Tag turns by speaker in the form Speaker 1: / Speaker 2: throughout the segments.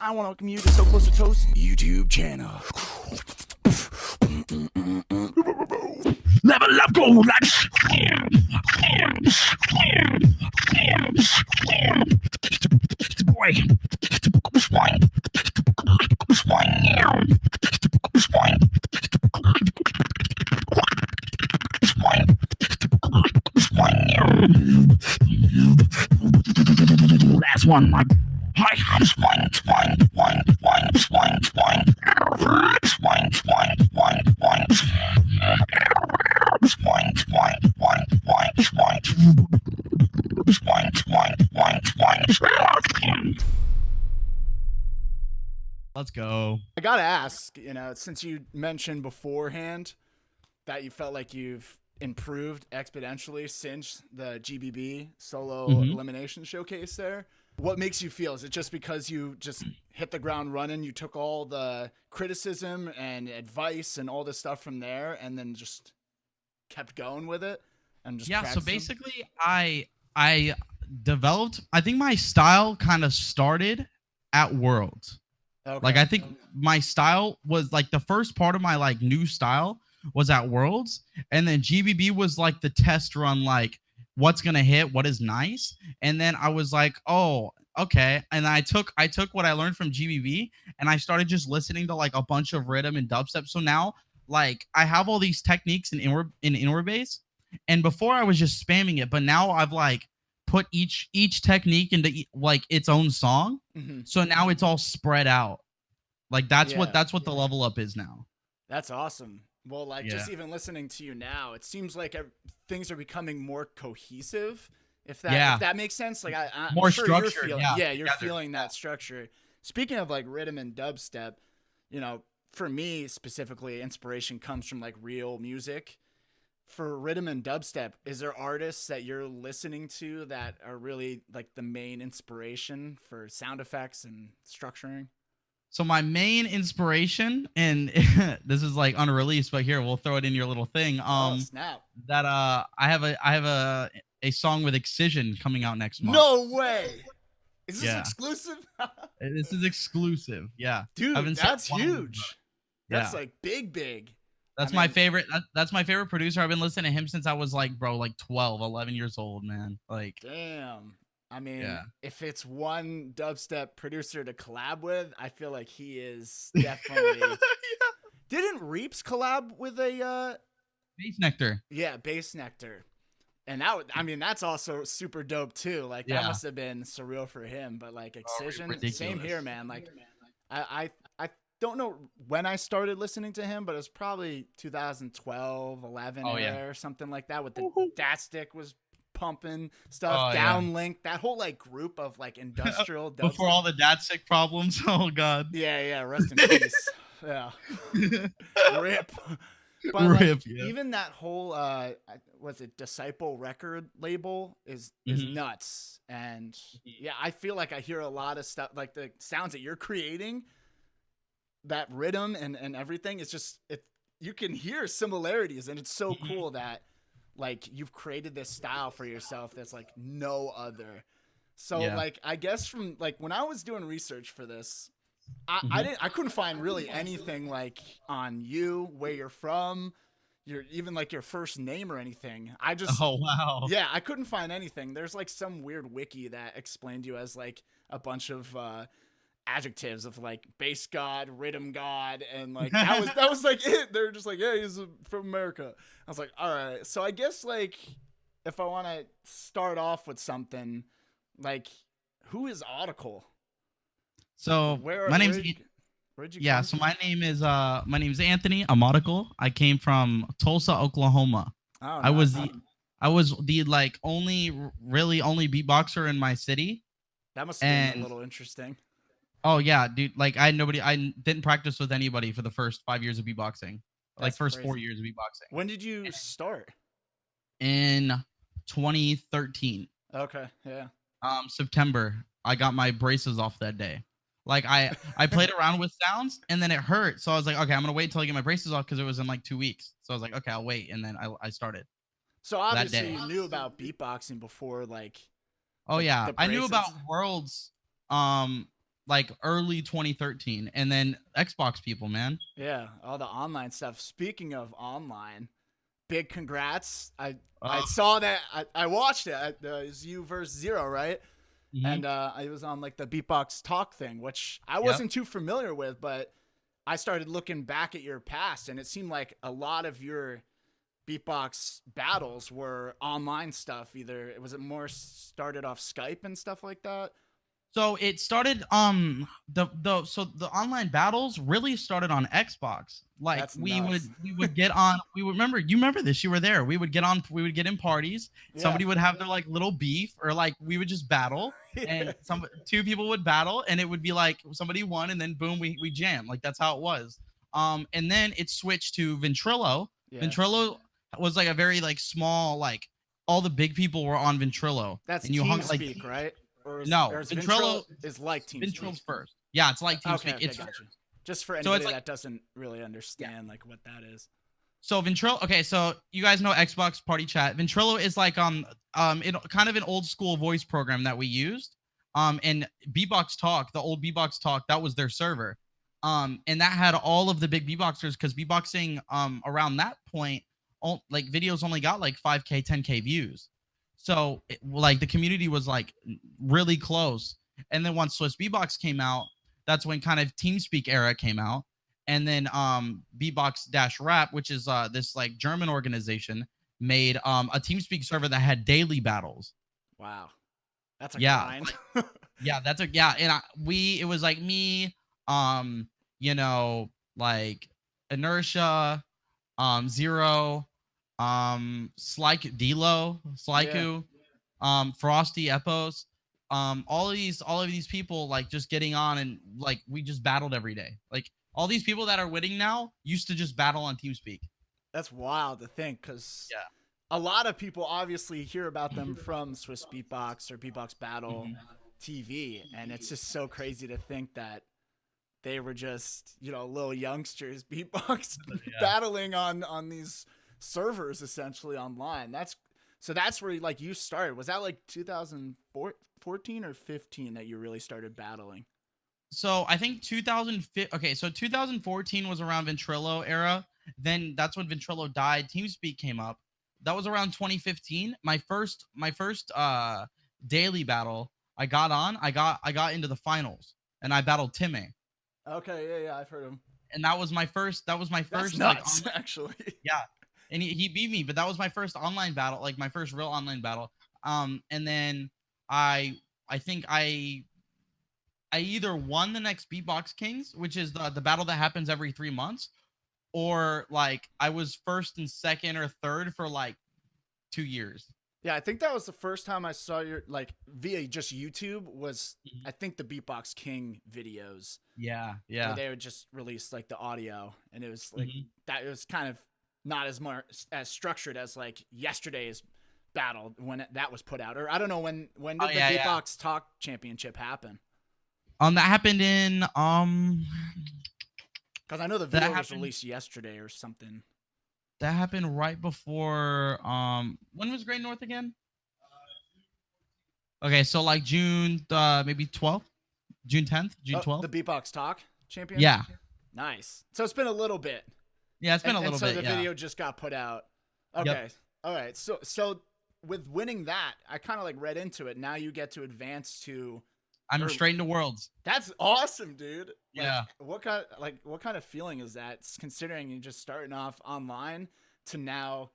Speaker 1: I want to welcome you to So Close to Toast YouTube channel.
Speaker 2: Level up, go lads. Last one, my. Let's go.
Speaker 1: I gotta ask, since you mentioned beforehand that you felt like you've improved exponentially since the GBB solo elimination showcase there, what makes you feel? Is it just because you just hit the ground running, you took all the criticism and advice and all this stuff from there and then just kept going with it and just
Speaker 2: so basically I developed, I think my style kind of started at Worlds. Okay. Like I think my style was like the first part of my like new style was at Worlds, and then GBB was like the test run, like what's gonna hit, what is nice, and then I was like, oh, okay, and I took what I learned from GBB and I started just listening to like a bunch of rhythm and dubstep. So now like I have all these techniques in inward bass, and before I was just spamming it, but now I've like put each technique into like its own song. So now it's all spread out. Like that's what the level up is now.
Speaker 1: That's awesome. Well, like just even listening to you now, it seems like things are becoming more cohesive. If that makes sense, like I'm
Speaker 2: more
Speaker 1: sure
Speaker 2: structured.
Speaker 1: You're feeling that structure. Speaking of like rhythm and dubstep, for me specifically, inspiration comes from like real music. For rhythm and dubstep, is there artists that you're listening to that are really like the main inspiration for sound effects and structuring?
Speaker 2: So my main inspiration, and this is like unreleased, but here we'll throw it in your little thing.
Speaker 1: Snap!
Speaker 2: That I have a song with Excision coming out next month.
Speaker 1: No way! Is this exclusive?
Speaker 2: This is exclusive. Yeah,
Speaker 1: dude, that's huge. That's like big.
Speaker 2: That's my favorite. That's my favorite producer. I've been listening to him since I was like 12, 11 years old, man. Like,
Speaker 1: damn. I mean, if it's one dubstep producer to collab with, I feel like he is definitely. Didn't Reaps collab with a
Speaker 2: Bass Nectar?
Speaker 1: Yeah, Bass Nectar, and that's also super dope too. Like that must have been surreal for him. But like Excision, same here, man. Like I don't know when I started listening to him, but it was probably 2012, 11 or something like that. With the Dat Stick was pumping stuff, Downlink, that whole like group of like industrial
Speaker 2: before all the Dat Stick problems. Oh god.
Speaker 1: Yeah. Rest in peace. Yeah. Rip. But like, even that whole was it Disciple record label is nuts. And I feel like I hear a lot of stuff like the sounds that you're creating. That rhythm and everything, it's just you can hear similarities, and it's so cool that like you've created this style for yourself that's like no other. So like I guess from like when I was doing research for this, I couldn't find really anything like on you, where you're from, even like your first name or anything. I just I couldn't find anything. There's like some weird wiki that explained you as like a bunch of adjectives of like bass god, rhythm god, and like that was like it. They're just like, yeah, he's from America. I was like, all right. So I guess like if I want to start off with something, like who is Audical?
Speaker 2: So where'd you come from? My name is Anthony. I'm Audical. I came from Tulsa, Oklahoma. I was the like only beatboxer in my city.
Speaker 1: That must have been a little interesting.
Speaker 2: Oh yeah, dude. Like I didn't practice with anybody for the first 5 years of beatboxing. That's first crazy. 4 years of beatboxing.
Speaker 1: When did you start?
Speaker 2: In 2013.
Speaker 1: Okay, yeah.
Speaker 2: September. I got my braces off that day. Like I played around with sounds and then it hurt. So I was like, okay, I'm gonna wait until I get my braces off because it was in like 2 weeks. So I was like, okay, I'll wait, and then I started.
Speaker 1: So obviously you knew about beatboxing before, like.
Speaker 2: Oh yeah, I knew about Worlds like early 2013, and then Xbox people, man.
Speaker 1: Yeah, all the online stuff. Speaking of online, big congrats. I saw that. I watched it. It was you versus Zero, right? And I was on like the Beatbox Talk thing, which I wasn't too familiar with, but I started looking back at your past, and it seemed like a lot of your beatbox battles were online stuff. Either was it more started off Skype and stuff like that?
Speaker 2: So it started the online battles really started on Xbox. Like
Speaker 1: That's
Speaker 2: we
Speaker 1: nuts.
Speaker 2: would get on, we would remember this, you were there. We would get in parties.
Speaker 1: Yeah.
Speaker 2: Somebody would have their like little beef, or like we would just battle, and two people would battle, and it would be like somebody won, and then boom, we jam. Like that's how it was. And then it switched to Ventrilo.
Speaker 1: Yeah.
Speaker 2: Ventrilo was like a very like small, like all the big people were on Ventrilo.
Speaker 1: That's
Speaker 2: and you hung like
Speaker 1: TeamSpeak, right? Or
Speaker 2: Ventrilo
Speaker 1: is like TeamSpeak.
Speaker 2: Ventrilo's first. Yeah, it's like TeamSpeak.
Speaker 1: Okay,
Speaker 2: it's
Speaker 1: gotcha. Just for anybody that doesn't really understand like what that is.
Speaker 2: So Ventrilo. Okay, so you guys know Xbox Party Chat. Ventrilo is like it kind of an old school voice program that we used. And Beatbox Talk, the old Beatbox Talk, that was their server. And that had all of the big beatboxers, because beatboxing around that point, like videos only got like 5K, 10K views. So like the community was like really close. And then once Swiss Beatbox came out, that's when kind of TeamSpeak era came out. And then Beatbox-Rap, which is this like German organization, made a TeamSpeak server that had daily battles.
Speaker 1: Wow. That's a grind.
Speaker 2: And it was like me, you know, like Inertia, Zero, Slyku, Frosty, Epos, all of these people like just getting on, and like we just battled every day. Like all these people that are winning now used to just battle on TeamSpeak.
Speaker 1: That's wild to think, because a lot of people obviously hear about them from Swiss Beatbox or Beatbox Battle TV, and it's just so crazy to think that they were just, you know, little youngsters beatbox battling on these servers essentially online. That's where like you started. Was that like 2014 or 15 that you really started battling?
Speaker 2: So I think 2015. Okay, so 2014 was around Ventrilo era. Then that's when Ventrilo died. TeamSpeak came up. That was around 2015. My first daily battle, I got into the finals, and I battled Timmy.
Speaker 1: Okay, yeah, I've heard him.
Speaker 2: And that was my first.
Speaker 1: That's nuts, actually.
Speaker 2: Yeah, and he beat me, but that was my first online battle, like my first real online battle. And then I think I either won the next Beatbox Kings, which is the battle that happens every 3 months, or like I was first and second or third for like 2 years.
Speaker 1: Yeah, I think that was the first time I saw your, like, via just YouTube was, I think, the Beatbox King videos.
Speaker 2: Yeah.
Speaker 1: Where they would just release like the audio, and it was like that. It was kind of not as structured as like yesterday's battle when that was put out, or I don't know when did the Beatbox Talk Championship happen?
Speaker 2: That happened in
Speaker 1: because I know the video was released yesterday or something.
Speaker 2: That happened right before when was Great North again? Okay, so like June maybe 12th, June 10th, June 12th.
Speaker 1: The Beatbox Talk Champion?
Speaker 2: Yeah.
Speaker 1: Nice. So it's been a little bit.
Speaker 2: Yeah, it's been a little bit.
Speaker 1: So the video just got put out. Okay. Yep. All right. So with winning that, I kind of like read into it. Now you get to advance to
Speaker 2: I'm straight into Worlds.
Speaker 1: That's awesome, dude. Like,
Speaker 2: yeah.
Speaker 1: What kind of feeling is that, considering you're just starting off online to now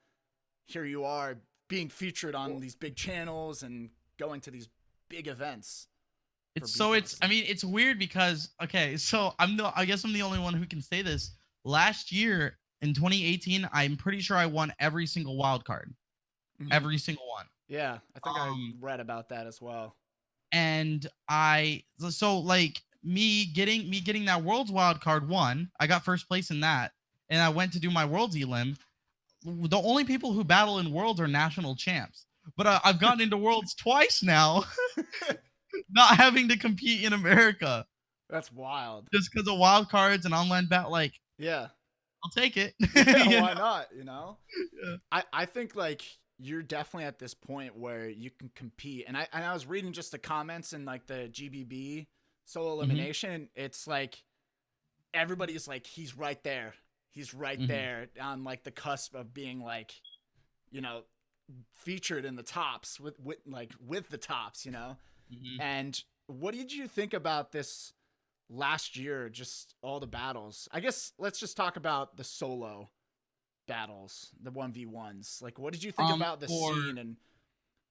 Speaker 1: here you are being featured on these big channels and going to these big events?
Speaker 2: It's weird because, okay, so I guess I'm the only one who can say this. Last year in 2018, I'm pretty sure I won every single wild card. Every single one.
Speaker 1: Yeah, I think I read about that as well.
Speaker 2: And me getting that Worlds wild card one, I got first place in that, and I went to do my Worlds elim. The only people who battle in Worlds are national champs, but I've gotten into Worlds twice now, not having to compete in America.
Speaker 1: That's wild.
Speaker 2: Just because of wild cards and online battle, like I'll take it.
Speaker 1: Yeah, why not? You know, I think like you're definitely at this point where you can compete. And I was reading just the comments in like the GBB solo elimination, it's like everybody's like, he's right there. He's right there on like the cusp of being like, you know, featured in the tops with the tops, you know? And what did you think about this last year? Just all the battles. I guess let's just talk about the solo battles, the 1v1s. Like, what did you think about the scene and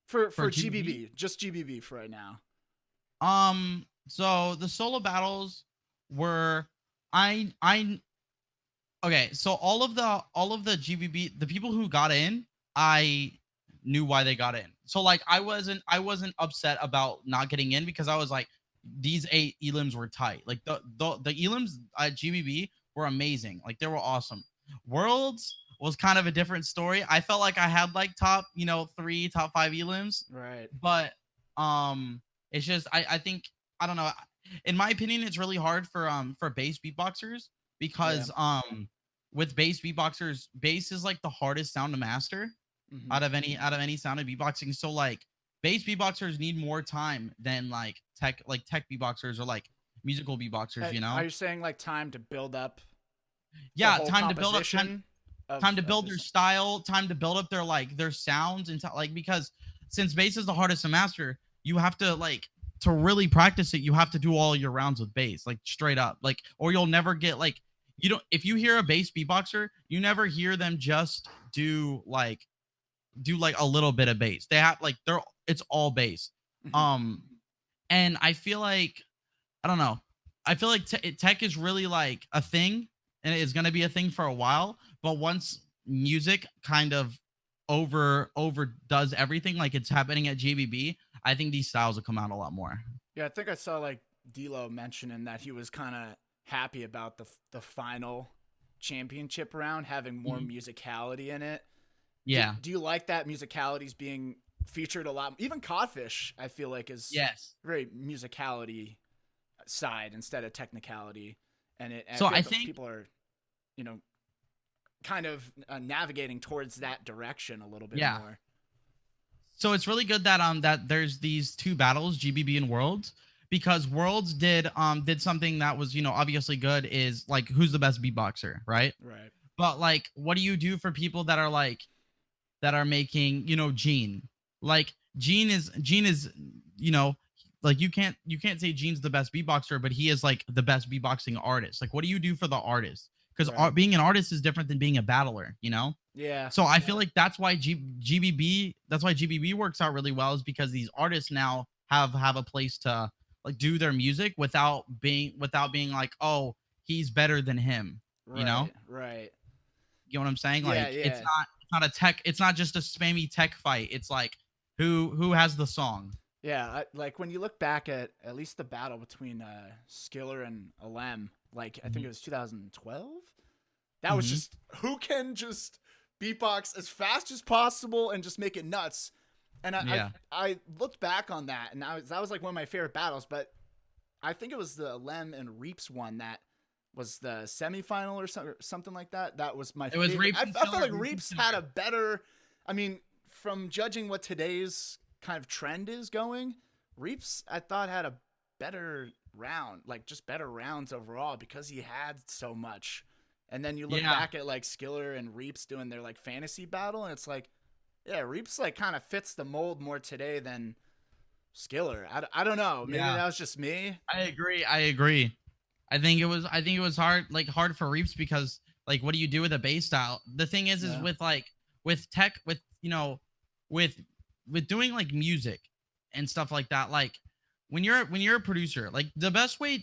Speaker 1: for GBB? Just GBB for right now.
Speaker 2: So the solo battles were okay, so all of the GBB, the people who got in, I knew why they got in. So like I wasn't upset about not getting in because I was like, these 8 elims were tight. Like the elims at GBB were amazing. Like they were awesome. Worlds was kind of a different story. I felt like I had like top 3, top 5 elims.
Speaker 1: Right.
Speaker 2: But it's just I think, I don't know. In my opinion, it's really hard for bass beatboxers because with bass beatboxers, bass is like the hardest sound to master out of any sound of beatboxing. So like bass beatboxers need more time than like tech beatboxers or like musical beatboxers, you know?
Speaker 1: Are you saying like time to build up?
Speaker 2: Yeah, time to build up time to build their style, time to build up their sounds, and like, because since bass is the hardest to master, you have to like, to really practice it, you have to do all your rounds with bass, like straight up, like, or you'll never get like, you don't, if you hear a bass beatboxer, you never hear them just do like a little bit of bass. They have like, it's all bass. And I feel like, I don't know, I feel like tech is really like a thing, and it's going to be a thing for a while. But once music kind of overdoes everything, like it's happening at GBB, I think these styles will come out a lot more.
Speaker 1: Yeah, I think I saw like D-Lo mentioning that he was kind of happy about the final championship round having more musicality in it.
Speaker 2: Yeah.
Speaker 1: Do you like that musicality's being featured a lot? Even Codfish, I feel like, is very musicality side instead of technicality. And I think people are, kind of navigating towards that direction a little bit more.
Speaker 2: So it's really good that that there's these 2 battles, GBB and Worlds, because Worlds did something that was obviously good, is like, who's the best beatboxer, right?
Speaker 1: Right.
Speaker 2: But like, what do you do for people that are making Gene? Like Gene is like, you can't say Gene's the best beatboxer, but he is like the best beatboxing artist. Like, what do you do for the artist? Because being an artist is different than being a battler,
Speaker 1: Yeah.
Speaker 2: So I feel like that's why GBB works out really well, is because these artists now have a place to like do their music without being like, oh, he's better than him,
Speaker 1: Right.
Speaker 2: You know what I'm saying? Like, it's not just a spammy tech fight. It's like, who has the song?
Speaker 1: Yeah, like when you look back at least the battle between Skiller and Alem, like I think it was 2012. That was just, who can just beatbox as fast as possible and just make it nuts. And I looked back on that, and that was like one of my favorite battles. But I think it was the Alem and Reaps one that was the semifinal or something like that. That was my favorite.
Speaker 2: Reaps.
Speaker 1: I felt like Reaps had a better, I mean, from judging what today's kind of trend is going, Reaps I thought had a better round, like just better rounds overall, because he had so much. And then you look back at like Skiller and Reaps doing their like fantasy battle, and it's like, yeah, Reaps like kind of fits the mold more today than Skiller. I don't know, maybe that was just me.
Speaker 2: I agree. I think it was hard for Reaps, because like, what do you do with a bass style? The thing is with tech, with doing like music and stuff like that, like when you're a producer, like the best way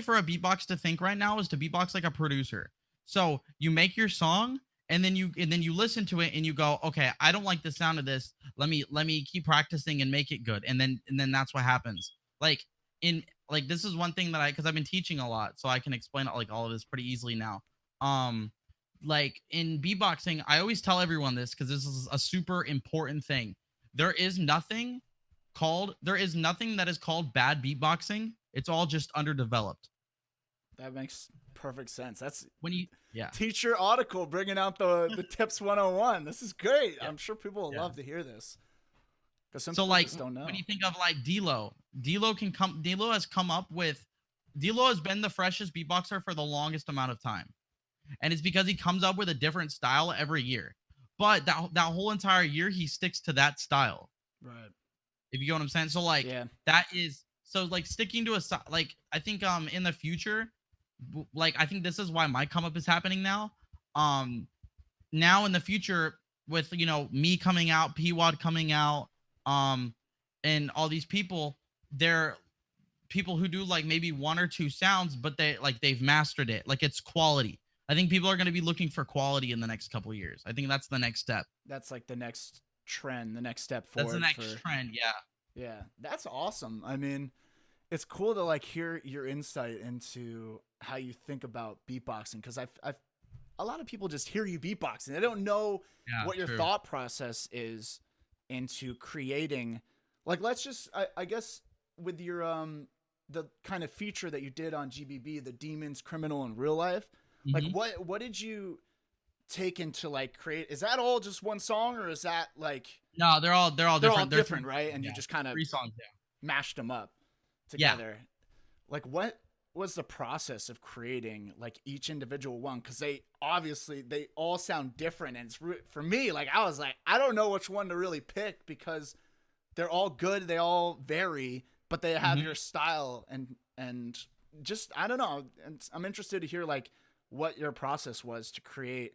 Speaker 2: for a beatbox to think right now is to beatbox like a producer. So you make your song, and then you listen to it and you go, okay, I don't like the sound of this. Let me keep practicing and make it good. And then that's what happens. Like this is one thing that because I've been teaching a lot, so I can explain like all of this pretty easily now. Like in beatboxing, I always tell everyone this, because this is a super important thing. There is nothing that is called bad beatboxing. It's all just underdeveloped.
Speaker 1: That makes perfect sense. That's
Speaker 2: when you
Speaker 1: teacher Audical bringing out the tips 101. This is great. I'm sure people will love to hear this.
Speaker 2: So like, don't know. When you think of like D-Lo has come up with D-Lo has been the freshest beatboxer for the longest amount of time. And it's because he comes up with a different style every year. But that whole entire year, he sticks to that style.
Speaker 1: Right.
Speaker 2: If you get what I'm saying. So like that is so like sticking to a like I think in the future, like I think this is why my come up is happening now. Now in the future with me coming out, P-Wad coming out, and all these people, they're people who do like maybe one or two sounds, but they've mastered it. Like it's quality. I think people are going to be looking for quality in the next couple of years. I think that's the next step.
Speaker 1: That's like the next trend, the next step forward.
Speaker 2: That's the next trend, yeah.
Speaker 1: Yeah, that's awesome. I mean, it's cool to like hear your insight into how you think about beatboxing, because I've a lot of people just hear you beatboxing. They don't know what your thought process is into creating. Like, let's just, I guess, with your the kind of feature that you did on GBB, the Demons, Criminal, and Real Life. Like, what did you take into like create? Is that all just one song, or is that like?
Speaker 2: No, they're all different. They're
Speaker 1: different, right? And you just kind of
Speaker 2: 3 songs,
Speaker 1: mashed them up together. Yeah. Like, what was the process of creating like each individual one? Because they all sound different, and it's for me, like I was like, I don't know which one to really pick, because they're all good, they all vary, but they have your style, and just I don't know. And I'm interested to hear like what your process was to create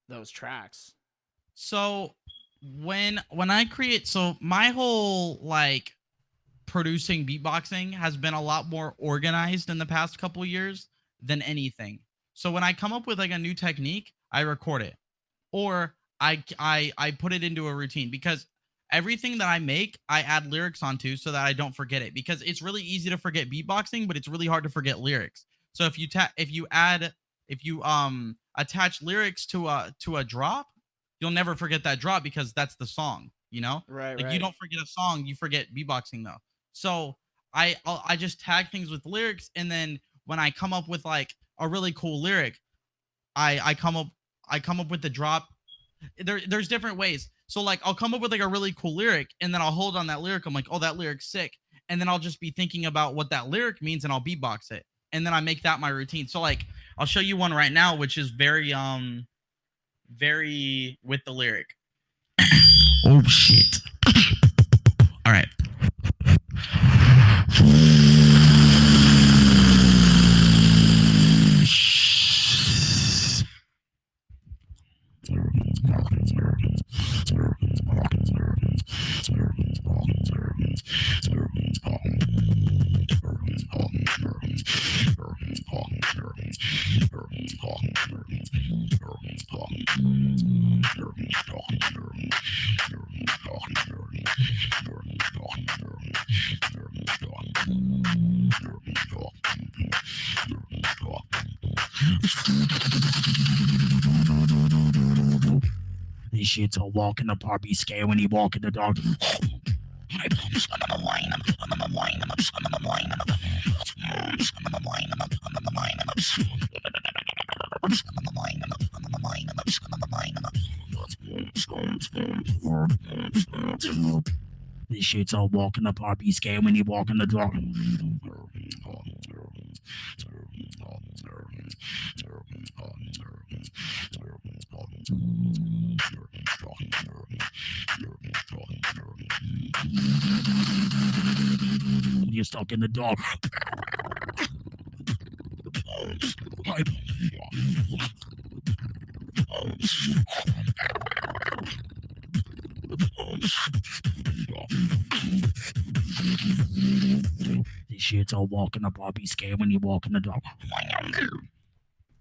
Speaker 1: those tracks.
Speaker 2: So when I create, so my whole like producing beatboxing has been a lot more organized in the past couple years than anything. So when I come up with like a new technique, I record it, or I put it into a routine, because everything that I make, I add lyrics onto so that I don't forget it, because it's really easy to forget beatboxing, but it's really hard to forget lyrics. So if you attach lyrics to a drop, you'll never forget that drop, because that's the song,
Speaker 1: Right.
Speaker 2: Like, you don't forget a song, you forget beatboxing though. So I just tag things with lyrics, and then when I come up with like a really cool lyric, I come up with the drop. There's different ways. So like I'll come up with like a really cool lyric, and then I'll hold on that lyric. I'm like, oh, that lyric's sick. And then I'll just be thinking about what that lyric means, and I'll beatbox it. And then I make that my routine. So like I'll show you one right now, which is very with the lyric. Oh shit. All right. This shit's a walk in the park, be scared when you walk in the dark. This shit's a walk in the park, be scared when you walk in the dark. You're stuck in the dark. This shit's a walk in the park, be scared when you walk in the dark.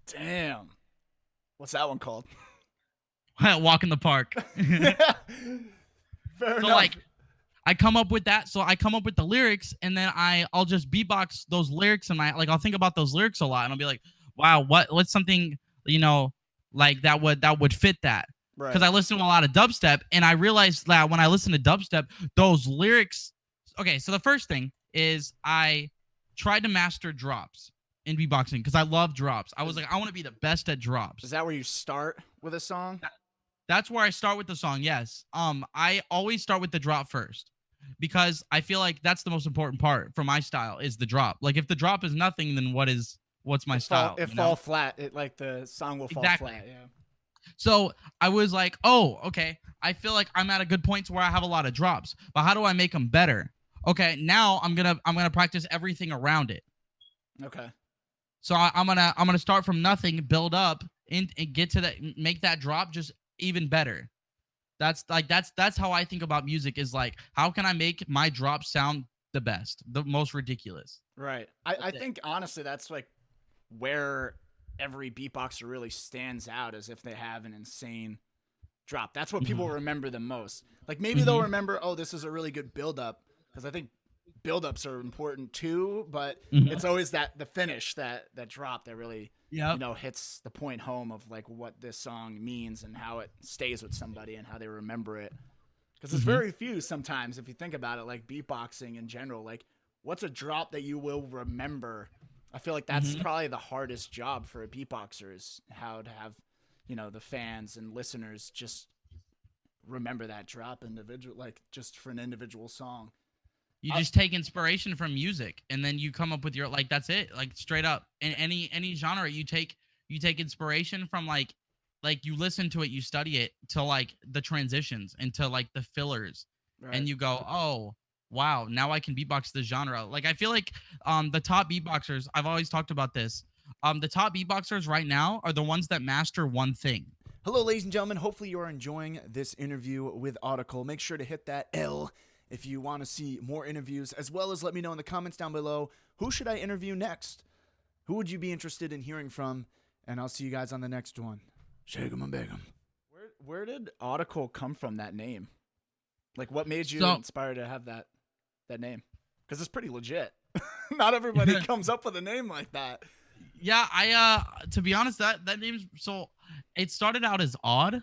Speaker 1: Damn. What's that one called?
Speaker 2: Walk in the park.
Speaker 1: Fair enough.
Speaker 2: Like I come up with that. So I come up with the lyrics, and then I'll just beatbox those lyrics, and I'll think about those lyrics a lot, and I'll be like, wow, what's something, like that would fit that. Because I listen to a lot of dubstep, and I realized that when I listen to dubstep, those lyrics. Okay, so the first thing is I tried to master drops in beatboxing, because I love drops. I was like, I want to be the best at drops.
Speaker 1: Is that where you start with a song?
Speaker 2: That's where I start with the song. Yes. I always start with the drop first. because I feel like that's the most important part for my style is the drop. Like if the drop is nothing, then what's my style?
Speaker 1: It fall flat. It like the song will fall flat. Yeah.
Speaker 2: So I was like, oh, okay. I feel like I'm at a good point to where I have a lot of drops, but how do I make them better? Okay, now I'm gonna practice everything around it.
Speaker 1: Okay.
Speaker 2: So I'm gonna start from nothing, build up, and get to that, make that drop just even better. That's how I think about music. Is like, how can I make my drop sound the best, the most ridiculous?
Speaker 1: Right. I think honestly that's like where every beatboxer really stands out, as if they have an insane drop. That's what people remember the most. Like maybe they'll remember, oh, this is a really good build up, because I think build-ups are important too, but it's always the finish, that drop that really hits the point home of like what this song means and how it stays with somebody and how they remember it. Because there's very few sometimes, if you think about it, like beatboxing in general, like what's a drop that you will remember? I feel like that's probably the hardest job for a beatboxer, is how to have, the fans and listeners just remember that drop individual, like just for an individual song.
Speaker 2: You just take inspiration from music, and then you come up with your, like, that's it, like straight up. In any genre, you take inspiration from like you listen to it, you study it to like the transitions into like the fillers, and you go, oh wow, now I can beatbox this genre. Like I feel like the top beatboxers, I've always talked about this. The top beatboxers right now are the ones that master one thing.
Speaker 1: Hello, ladies and gentlemen. Hopefully you are enjoying this interview with Audical. Make sure to hit that L if you want to see more interviews, as well as let me know in the comments down below, who should I interview next? Who would you be interested in hearing from? And I'll see you guys on the next one. Shake 'em and bake 'em. Where did Audical come from, that name? Like, what made you inspired to have that name? Because it's pretty legit. Not everybody comes up with a name like that.
Speaker 2: Yeah, I to be honest, that name's, so it started out as Odd,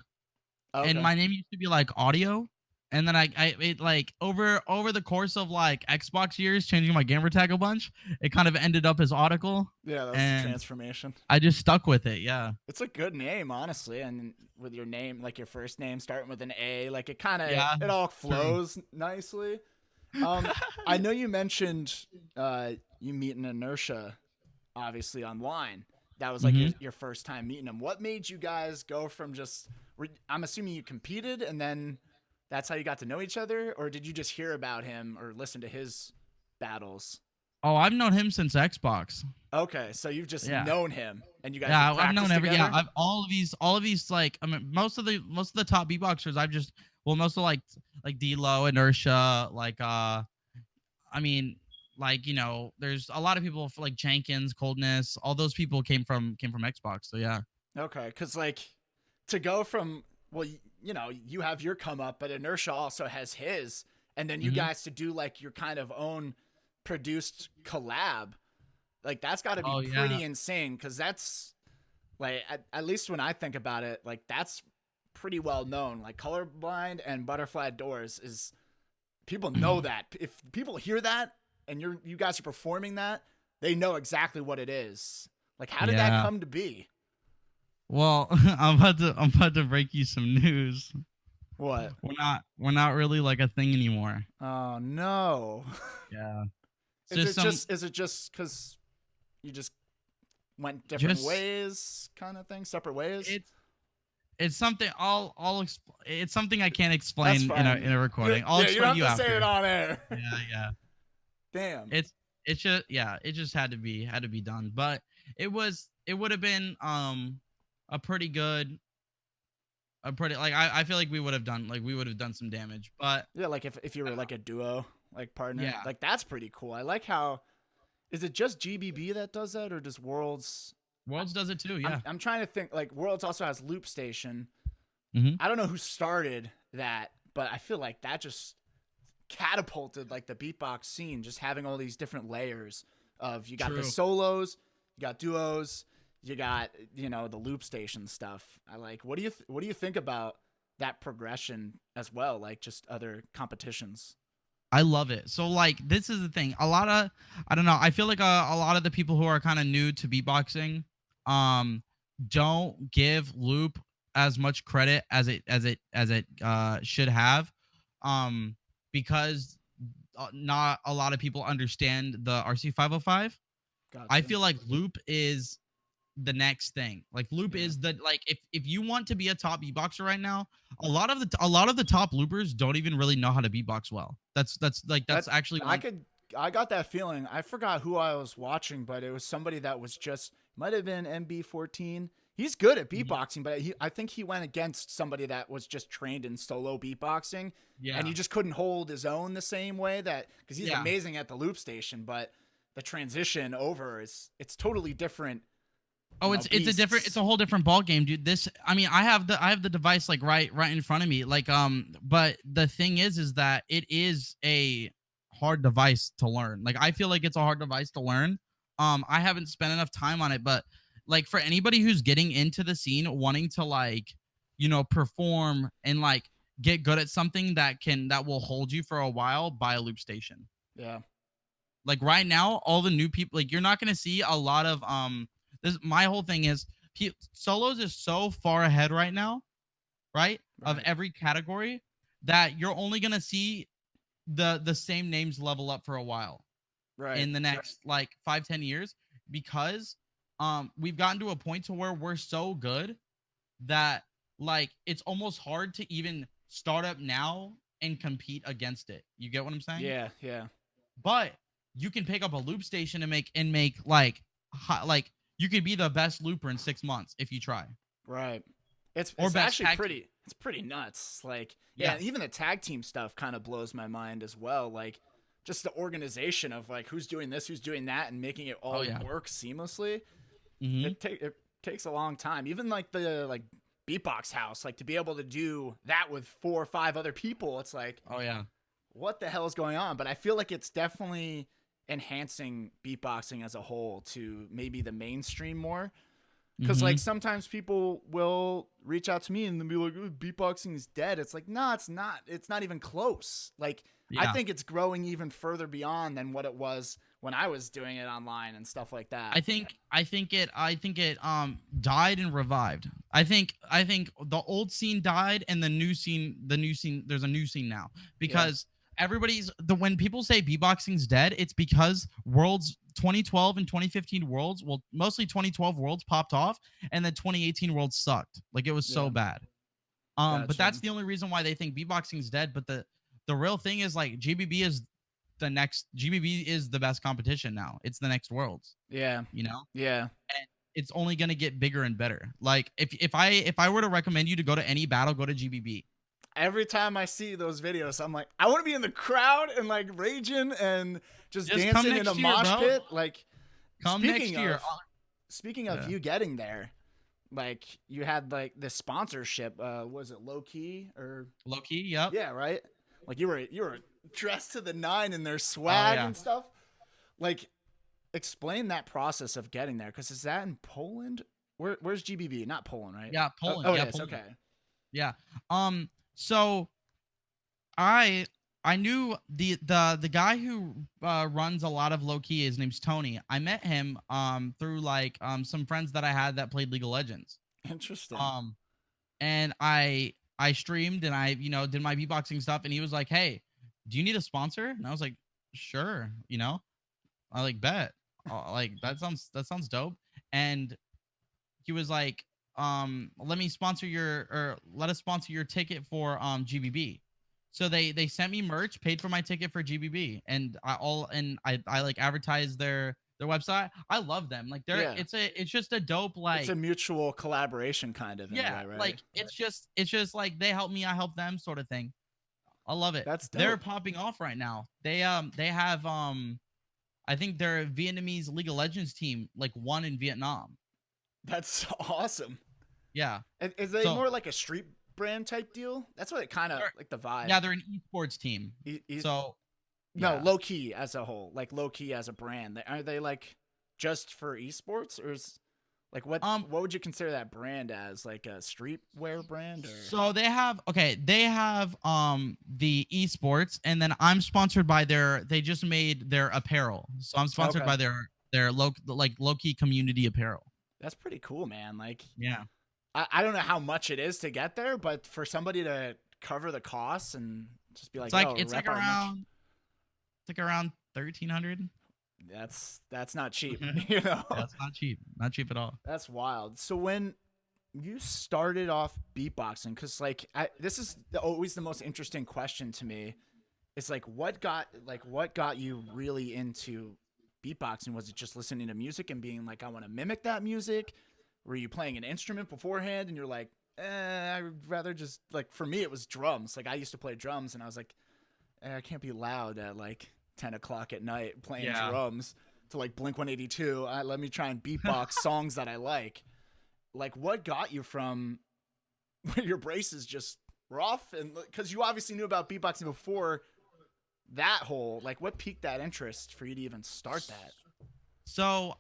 Speaker 2: and my name used to be like Audio. And then it like over the course of like Xbox years, changing my gamer tag a bunch, it kind of ended up as Audical.
Speaker 1: Yeah, that was a transformation.
Speaker 2: I just stuck with it. Yeah,
Speaker 1: it's a good name, honestly, and with your name, like your first name starting with an A, like it kind of it all flows nicely. I know you mentioned you meeting Inertia, obviously online. That was like your first time meeting him. What made you guys go from just? I'm assuming you competed and then. That's how you got to know each other, or did you just hear about him or listen to his battles?
Speaker 2: Oh, I've known him since Xbox.
Speaker 1: Okay, so you've just known him, and you guys.
Speaker 2: Yeah, I've known every. Yeah, I've all of these like, I mean, most of the top beatboxers I've just, well, most of like D-Lo, Inertia, like I mean, like, there's a lot of people like Jenkins, Coldness, all those people came from Xbox. So yeah.
Speaker 1: Okay, because like to go from, well, you have your come up, but Inertia also has his, and then you guys to do like your kind of own produced collab, like that's got to be pretty insane, because that's like at least when I think about it, like that's pretty well known. Like Colorblind and Butterfly Doors is, people know that. If people hear that and you guys are performing that, they know exactly what it is. Like how did that come to be?
Speaker 2: Well, I'm about to break you some news.
Speaker 1: What?
Speaker 2: We're not really like a thing anymore.
Speaker 1: Oh no.
Speaker 2: Yeah.
Speaker 1: Is it just because you just went different ways, kind of thing, separate ways?
Speaker 2: It's something it's something I can't explain in a recording. I'll explain
Speaker 1: you don't have to
Speaker 2: after.
Speaker 1: say it on air.
Speaker 2: Yeah.
Speaker 1: Damn.
Speaker 2: It's just it just had to be done, but it would have been a pretty like I feel like we would have done some damage, but
Speaker 1: yeah, like if you were like a duo, like partner, like that's pretty cool. I like how, is it just GBB that does that, or does Worlds
Speaker 2: does it too? Yeah,
Speaker 1: I'm trying to think. Like Worlds also has Loop Station.
Speaker 2: I
Speaker 1: don't know who started that, but I feel like that just catapulted like the beatbox scene, just having all these different layers of, you got the solos, you got duos, you got, the Loop Station stuff. I like, what do you think about that progression as well, like just other competitions?
Speaker 2: I love it. So like, this is the thing, I don't know, I feel like a lot of the people who are kind of new to beatboxing don't give Loop as much credit as it should have, because not a lot of people understand the RC505.
Speaker 1: Gotcha.
Speaker 2: I feel like loop is the next thing. Like loop is the like if you want to be a top beatboxer right now, a lot of the top loopers don't even really know how to beatbox well. That's actually
Speaker 1: I got that feeling. I forgot who I was watching, but it was somebody that was just might have been MB14. He's good at beatboxing, but I think he went against somebody that was just trained in solo beatboxing, and he just couldn't hold his own the same way because he's amazing at the loop station, but the transition over it's totally different.
Speaker 2: Oh, it's a whole different ball game, dude. I have the device like right in front of me, like but the thing is that it is a hard device to learn. Like I feel like it's a hard device to learn. I haven't spent enough time on it, but like for anybody who's getting into the scene, wanting to like, perform and like get good at something that will hold you for a while, buy a loop station.
Speaker 1: Yeah.
Speaker 2: Like right now, all the new people, like you're not gonna see a lot of my whole thing is solos is so far ahead right now, right? Of every category that you're only gonna see the same names level up for a while, right? In the next like 5-10 years, because we've gotten to a point to where we're so good that like it's almost hard to even start up now and compete against it. You get what I'm saying?
Speaker 1: Yeah.
Speaker 2: But you can pick up a loop station and make like you could be the best looper in 6 months if you try.
Speaker 1: Right. It's actually pretty nuts. Like, even the tag team stuff kind of blows my mind as well. Like, just the organization of like who's doing this, who's doing that, and making it all work seamlessly. It takes a long time. Even like the Beatbox House, like to be able to do that with 4 or 5 other people, it's like, what the hell is going on? But I feel like it's definitely enhancing beatboxing as a whole to maybe the mainstream more, because like sometimes people will reach out to me and they'll be like, oh, beatboxing is dead. It's like, no, it's not even close. Like I think it's growing even further beyond than what it was when I was doing it online and stuff like that.
Speaker 2: I think it died and revived. I think the old scene died and the new scene there's a new scene now, because when people say beatboxing's dead, it's because Worlds 2012 and 2015 Worlds, well, mostly 2012 Worlds popped off, and then 2018 Worlds sucked. Like it was so bad. But that's the only reason why they think beatboxing's dead. But the real thing is like GBB is the best competition now. It's the next Worlds.
Speaker 1: Yeah.
Speaker 2: And it's only gonna get bigger and better. Like if I were to recommend you to go to any battle, go to GBB.
Speaker 1: Every time I see those videos, I'm like, I want to be in the crowd and like raging and just dancing in a mosh pit. Like,
Speaker 2: come next year.
Speaker 1: Speaking of you getting there, like you had like this sponsorship. Was it Low Key or
Speaker 2: Low Key? Yep.
Speaker 1: Yeah, right. Like you were dressed to the nine in their swag and stuff. Like, explain that process of getting there, because is that in Poland? Where's GBB? Not Poland, right?
Speaker 2: Yeah, Poland.
Speaker 1: Oh, yes. Poland. Okay.
Speaker 2: Yeah. So I knew the guy who runs a lot of Low Key. His name's Tony. I met him through like some friends that I had that played League of Legends.
Speaker 1: Interesting.
Speaker 2: And I streamed and I did my beatboxing stuff, and he was like, "Hey, do you need a sponsor?" And I was like, "Sure." I like bet. Like that sounds dope. And he was like, let us sponsor your ticket for GBB. So they sent me merch, paid for my ticket for GBB, and I like advertised their website. I love them. Like it's just a dope, like
Speaker 1: it's a mutual collaboration kind of.
Speaker 2: Yeah,
Speaker 1: right?
Speaker 2: Like it's just like they help me, I help them, sort of thing. I love it.
Speaker 1: That's dope.
Speaker 2: They're popping off right now. They have I think their Vietnamese League of Legends team like won in Vietnam.
Speaker 1: That's awesome.
Speaker 2: Yeah.
Speaker 1: Is they more like a street brand type deal? That's what it kind of like the vibe.
Speaker 2: Yeah, they're an esports team.
Speaker 1: No, Low Key as a whole, like Low Key as a brand. Are they like just for esports, or is like what would you consider that brand as? Like a streetwear brand? Or?
Speaker 2: So they have the esports, and then I'm sponsored by they just made their apparel. So I'm sponsored by their Low Key community apparel.
Speaker 1: That's pretty cool, man. Like,
Speaker 2: yeah.
Speaker 1: I don't know how much it is to get there, but for somebody to cover the costs and just be like,
Speaker 2: it's like around It's like around 1,300.
Speaker 1: That's not cheap, you know.
Speaker 2: That's not cheap. Not cheap at all.
Speaker 1: That's wild. So when you started off beatboxing, because like this is always the most interesting question to me. It's like what got you really into beatboxing? Was it just listening to music and being like, I want to mimic that music? Were you playing an instrument beforehand and you're like, I'd rather just like, for me, it was drums. Like I used to play drums and I was like, I can't be loud at like 10 o'clock at night playing drums to like Blink-182. Let me try and beatbox songs that I like. Like what got you from your braces just rough? And because you obviously knew about beatboxing before that whole, like what piqued that interest for you to even start that?
Speaker 2: So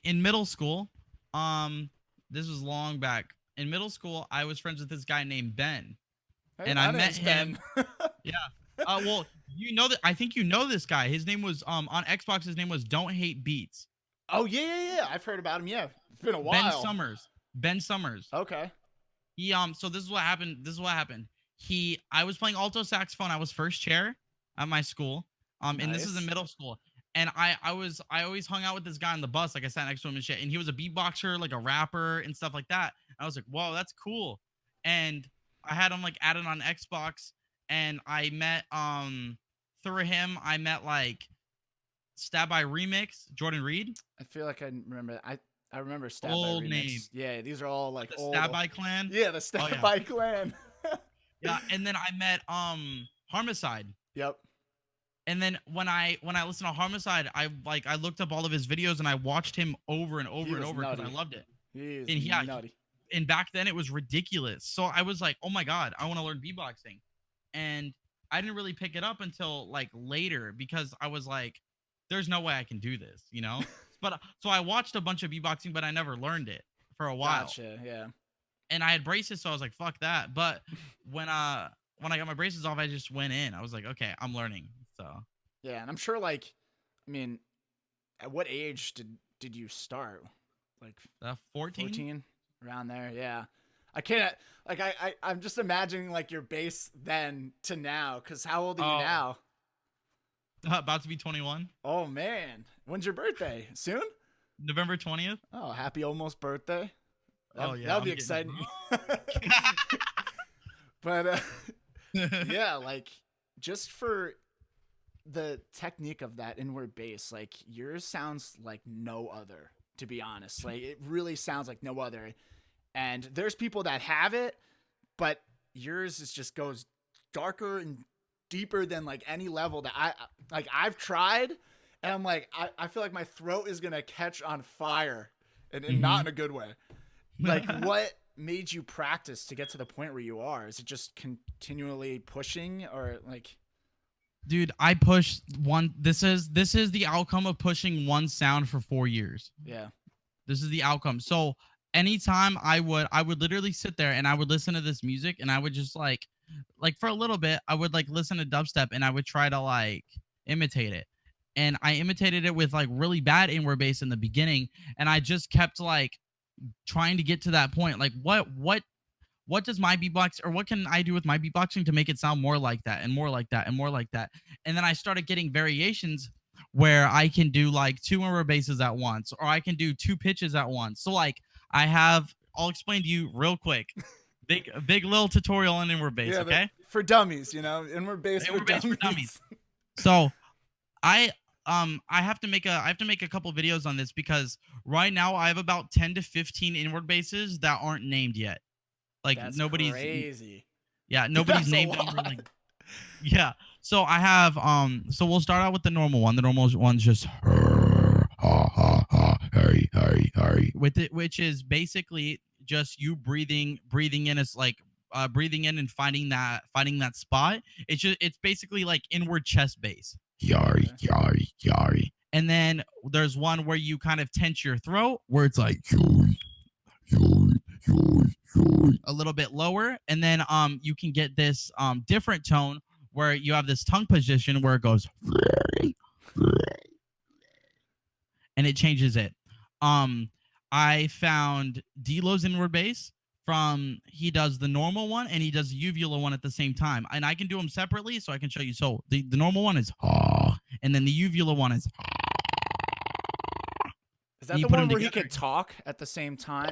Speaker 2: in middle school, this was long back. In middle school, I was friends with this guy named Ben.
Speaker 1: Hey,
Speaker 2: and I met him. Yeah. Well, you know that I think you know this guy. His name was on Xbox. His name was Don't Hate Beats.
Speaker 1: Oh yeah. I've heard about him. Yeah, it's been a while.
Speaker 2: Ben Summers.
Speaker 1: Okay.
Speaker 2: He So this is what happened. I was playing alto saxophone. I was first chair at my school. And this is in middle school. And I always hung out with this guy on the bus. Like I sat next to him and shit. And he was a beatboxer, like a rapper and stuff like that. And I was like, whoa, that's cool. And I had him like added on Xbox. And I met through him, I met like Stab by Remix, Jordan Reed.
Speaker 1: I feel like I remember. I remember Stab by
Speaker 2: old
Speaker 1: Remix.
Speaker 2: Name.
Speaker 1: Yeah, these are all like
Speaker 2: the
Speaker 1: old.
Speaker 2: Stab by Clan.
Speaker 1: Yeah, the Stab by Clan.
Speaker 2: Yeah, and then I met Harmicide.
Speaker 1: Yep.
Speaker 2: And then when I listened to Harmicide, I looked up all of his videos and I watched him over and over and over because I loved it.
Speaker 1: He is nutty.
Speaker 2: And back then it was ridiculous. So I was like, oh my God, I want to learn beatboxing. And I didn't really pick it up until like later because I was like, there's no way I can do this, you know? But so I watched a bunch of beatboxing, but I never learned it for a while.
Speaker 1: Gotcha, yeah.
Speaker 2: And I had braces, so I was like, fuck that. But when I got my braces off, I just went in. I was like, okay, I'm learning. So
Speaker 1: yeah, and I'm sure like, I mean, at what age did you start? Like
Speaker 2: 14?
Speaker 1: 14? Around there, yeah. I can't like I'm just imagining like your bass then to now, because how old are you now?
Speaker 2: About to be 21.
Speaker 1: Oh man, when's your birthday? Soon?
Speaker 2: November 20th.
Speaker 1: Oh, happy almost birthday. That'll be exciting. But yeah, like just for the technique of that inward bass, like yours sounds like no other, to be honest. Like it really sounds like no other. And there's people that have it, but yours just goes darker and deeper than like any level that I've tried, and I'm like I feel like my throat is gonna catch on fire, and not in a good way. Like what made you practice to get to the point where you are? Is it just continually pushing, or like?
Speaker 2: Dude, I pushed one. This is the outcome of pushing one sound for 4 years.
Speaker 1: Yeah,
Speaker 2: this is the outcome. So anytime I would literally sit there and I would listen to this music and I would just like for a little bit I would like listen to dubstep and I would try to like imitate it, and I imitated it with like really bad inward bass in the beginning, and I just kept like trying to get to that point. Like what does my beatbox, or what can I do with my beatboxing to make it sound more like that and more like that and more like that? And then I started getting variations where I can do like 2 inward basses at once, or I can do 2 pitches at once. So like I'll explain to you real quick. Big little tutorial on inward bass, okay?
Speaker 1: For dummies, you know, inward bass for dummies.
Speaker 2: So I have to make a couple videos on this because right now I have about 10 to 15 inward basses that aren't named yet. Like
Speaker 1: that's
Speaker 2: nobody's
Speaker 1: crazy.
Speaker 2: Yeah, nobody's named them. Really. Yeah. So I have so we'll start out with the normal one. The normal one's just with it, which is basically just you breathing in. It's like breathing in and finding that spot. It's basically like inward chest bass. Yari yari yari. And then there's one where you kind of tense your throat, where it's like a little bit lower, and then you can get this different tone where you have this tongue position where it goes and it changes it. I found D-Lo's inward bass, he does the normal one and he does the uvula one at the same time, and I can do them separately so I can show you. So the normal one is and then the uvula one is.
Speaker 1: Is that the one where he could talk at the same time?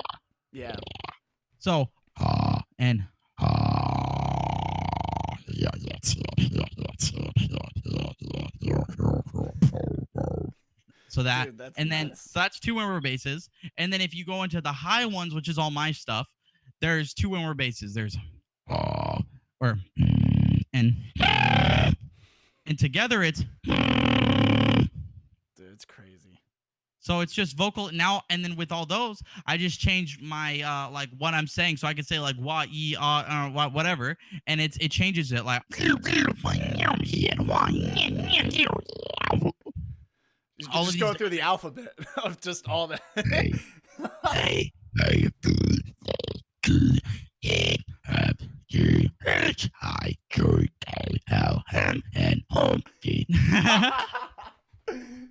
Speaker 1: Yeah.
Speaker 2: So and so that, dude, and then so that's 2 inward basses. And then if you go into the high ones, which is all my stuff, there's 2 inward basses. There's or and together it's.
Speaker 1: Dude, it's crazy.
Speaker 2: So it's just vocal now, and then with all those, I just changed my like what I'm saying, so I can say like wah e whatever, and it changes it like.
Speaker 1: You all just go through the alphabet of just all that.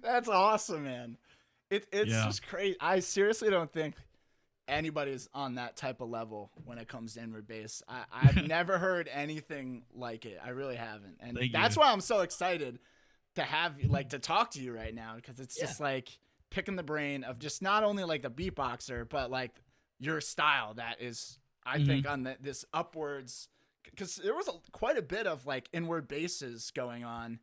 Speaker 1: That's awesome, man. It's just crazy. I seriously don't think anybody's on that type of level when it comes to inward bass. I've never heard anything like it. I really haven't, and that's why I'm so excited to have like to talk to you right now, because it's just like picking the brain of just not only like the beatboxer, but like your style that is, I think, on this upwards, because there was quite a bit of like inward basses going on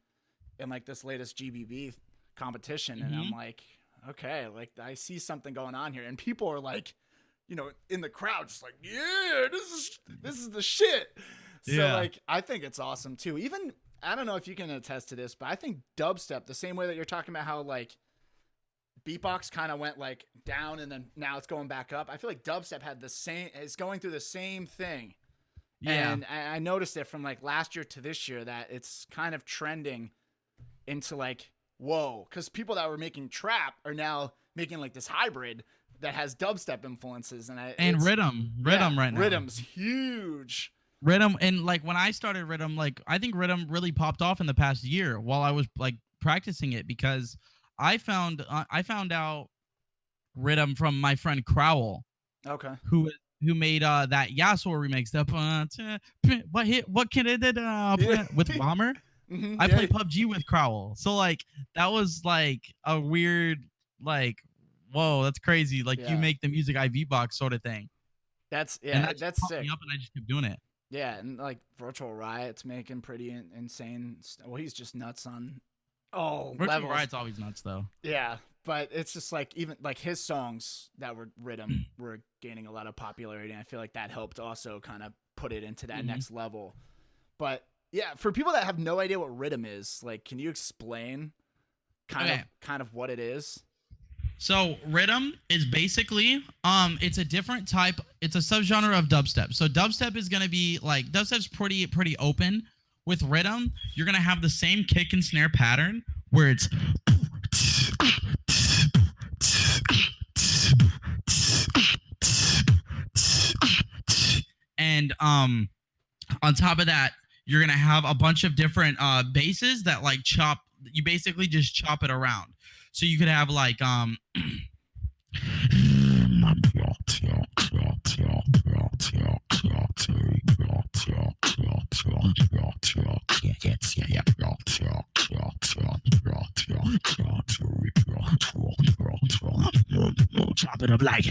Speaker 1: in like this latest GBB competition, and I'm like, okay, like I see something going on here, and people are like, you know, in the crowd just like, yeah, this is the shit. So like I think it's awesome too. Even I don't know if you can attest to this, but I think dubstep, the same way that you're talking about how like beatbox kind of went like down and then now it's going back up, I feel like dubstep had is going through the same thing. And I noticed it from like last year to this year that it's kind of trending into like, whoa, because people that were making trap are now making like this hybrid that has dubstep influences, and rhythm right now. Rhythm's huge.
Speaker 2: Rhythm, and like when I started rhythm, like I think rhythm really popped off in the past year while I was like practicing it, because I found out rhythm from my friend Crowell.
Speaker 1: Okay.
Speaker 2: Who made that Yasuo remix, what can it with Bomber. I play PUBG with Crowell, so like that was like a weird like, whoa, that's crazy, like you make the music I beatbox sort of thing.
Speaker 1: That's sick.
Speaker 2: Me up, and I just kept doing it.
Speaker 1: Yeah, and like Virtual Riot's making pretty insane. Well, he's just nuts on all
Speaker 2: Virtual
Speaker 1: levels.
Speaker 2: Riot's always nuts though.
Speaker 1: Yeah, but it's just like even like his songs that were rhythm were gaining a lot of popularity, and I feel like that helped also kind of put it into that next level. But yeah, for people that have no idea what rhythm is, like, can you explain kind of what it is?
Speaker 2: So rhythm is basically it's a different type, it's a subgenre of dubstep. So dubstep is going to be like, dubstep's pretty open. With rhythm, you're going to have the same kick and snare pattern where it's and on top of that, you're going to have a bunch of different basses that like you basically just chop it around. So you could have like chop it up like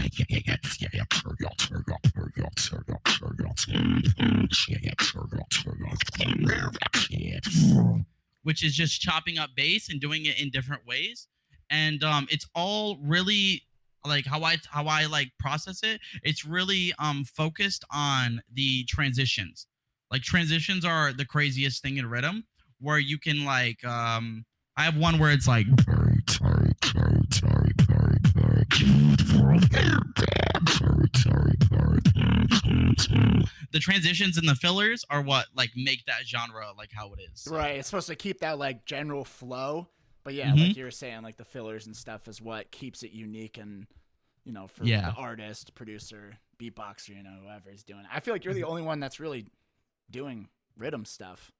Speaker 2: which is just chopping up bass and doing it in different ways. And it's all really like how I like process it. It's really focused on the transitions. Like transitions are the craziest thing in rhythm, where you can like I have one where it's like the transitions and the fillers are what like make that genre like how it is.
Speaker 1: Right, it's supposed to keep that like general flow. But yeah, like you were saying, like the fillers and stuff is what keeps it unique, and you know, for the artist, producer, beatboxer, you know, whoever is doing it. I feel like you're the only one that's really doing rhythm stuff.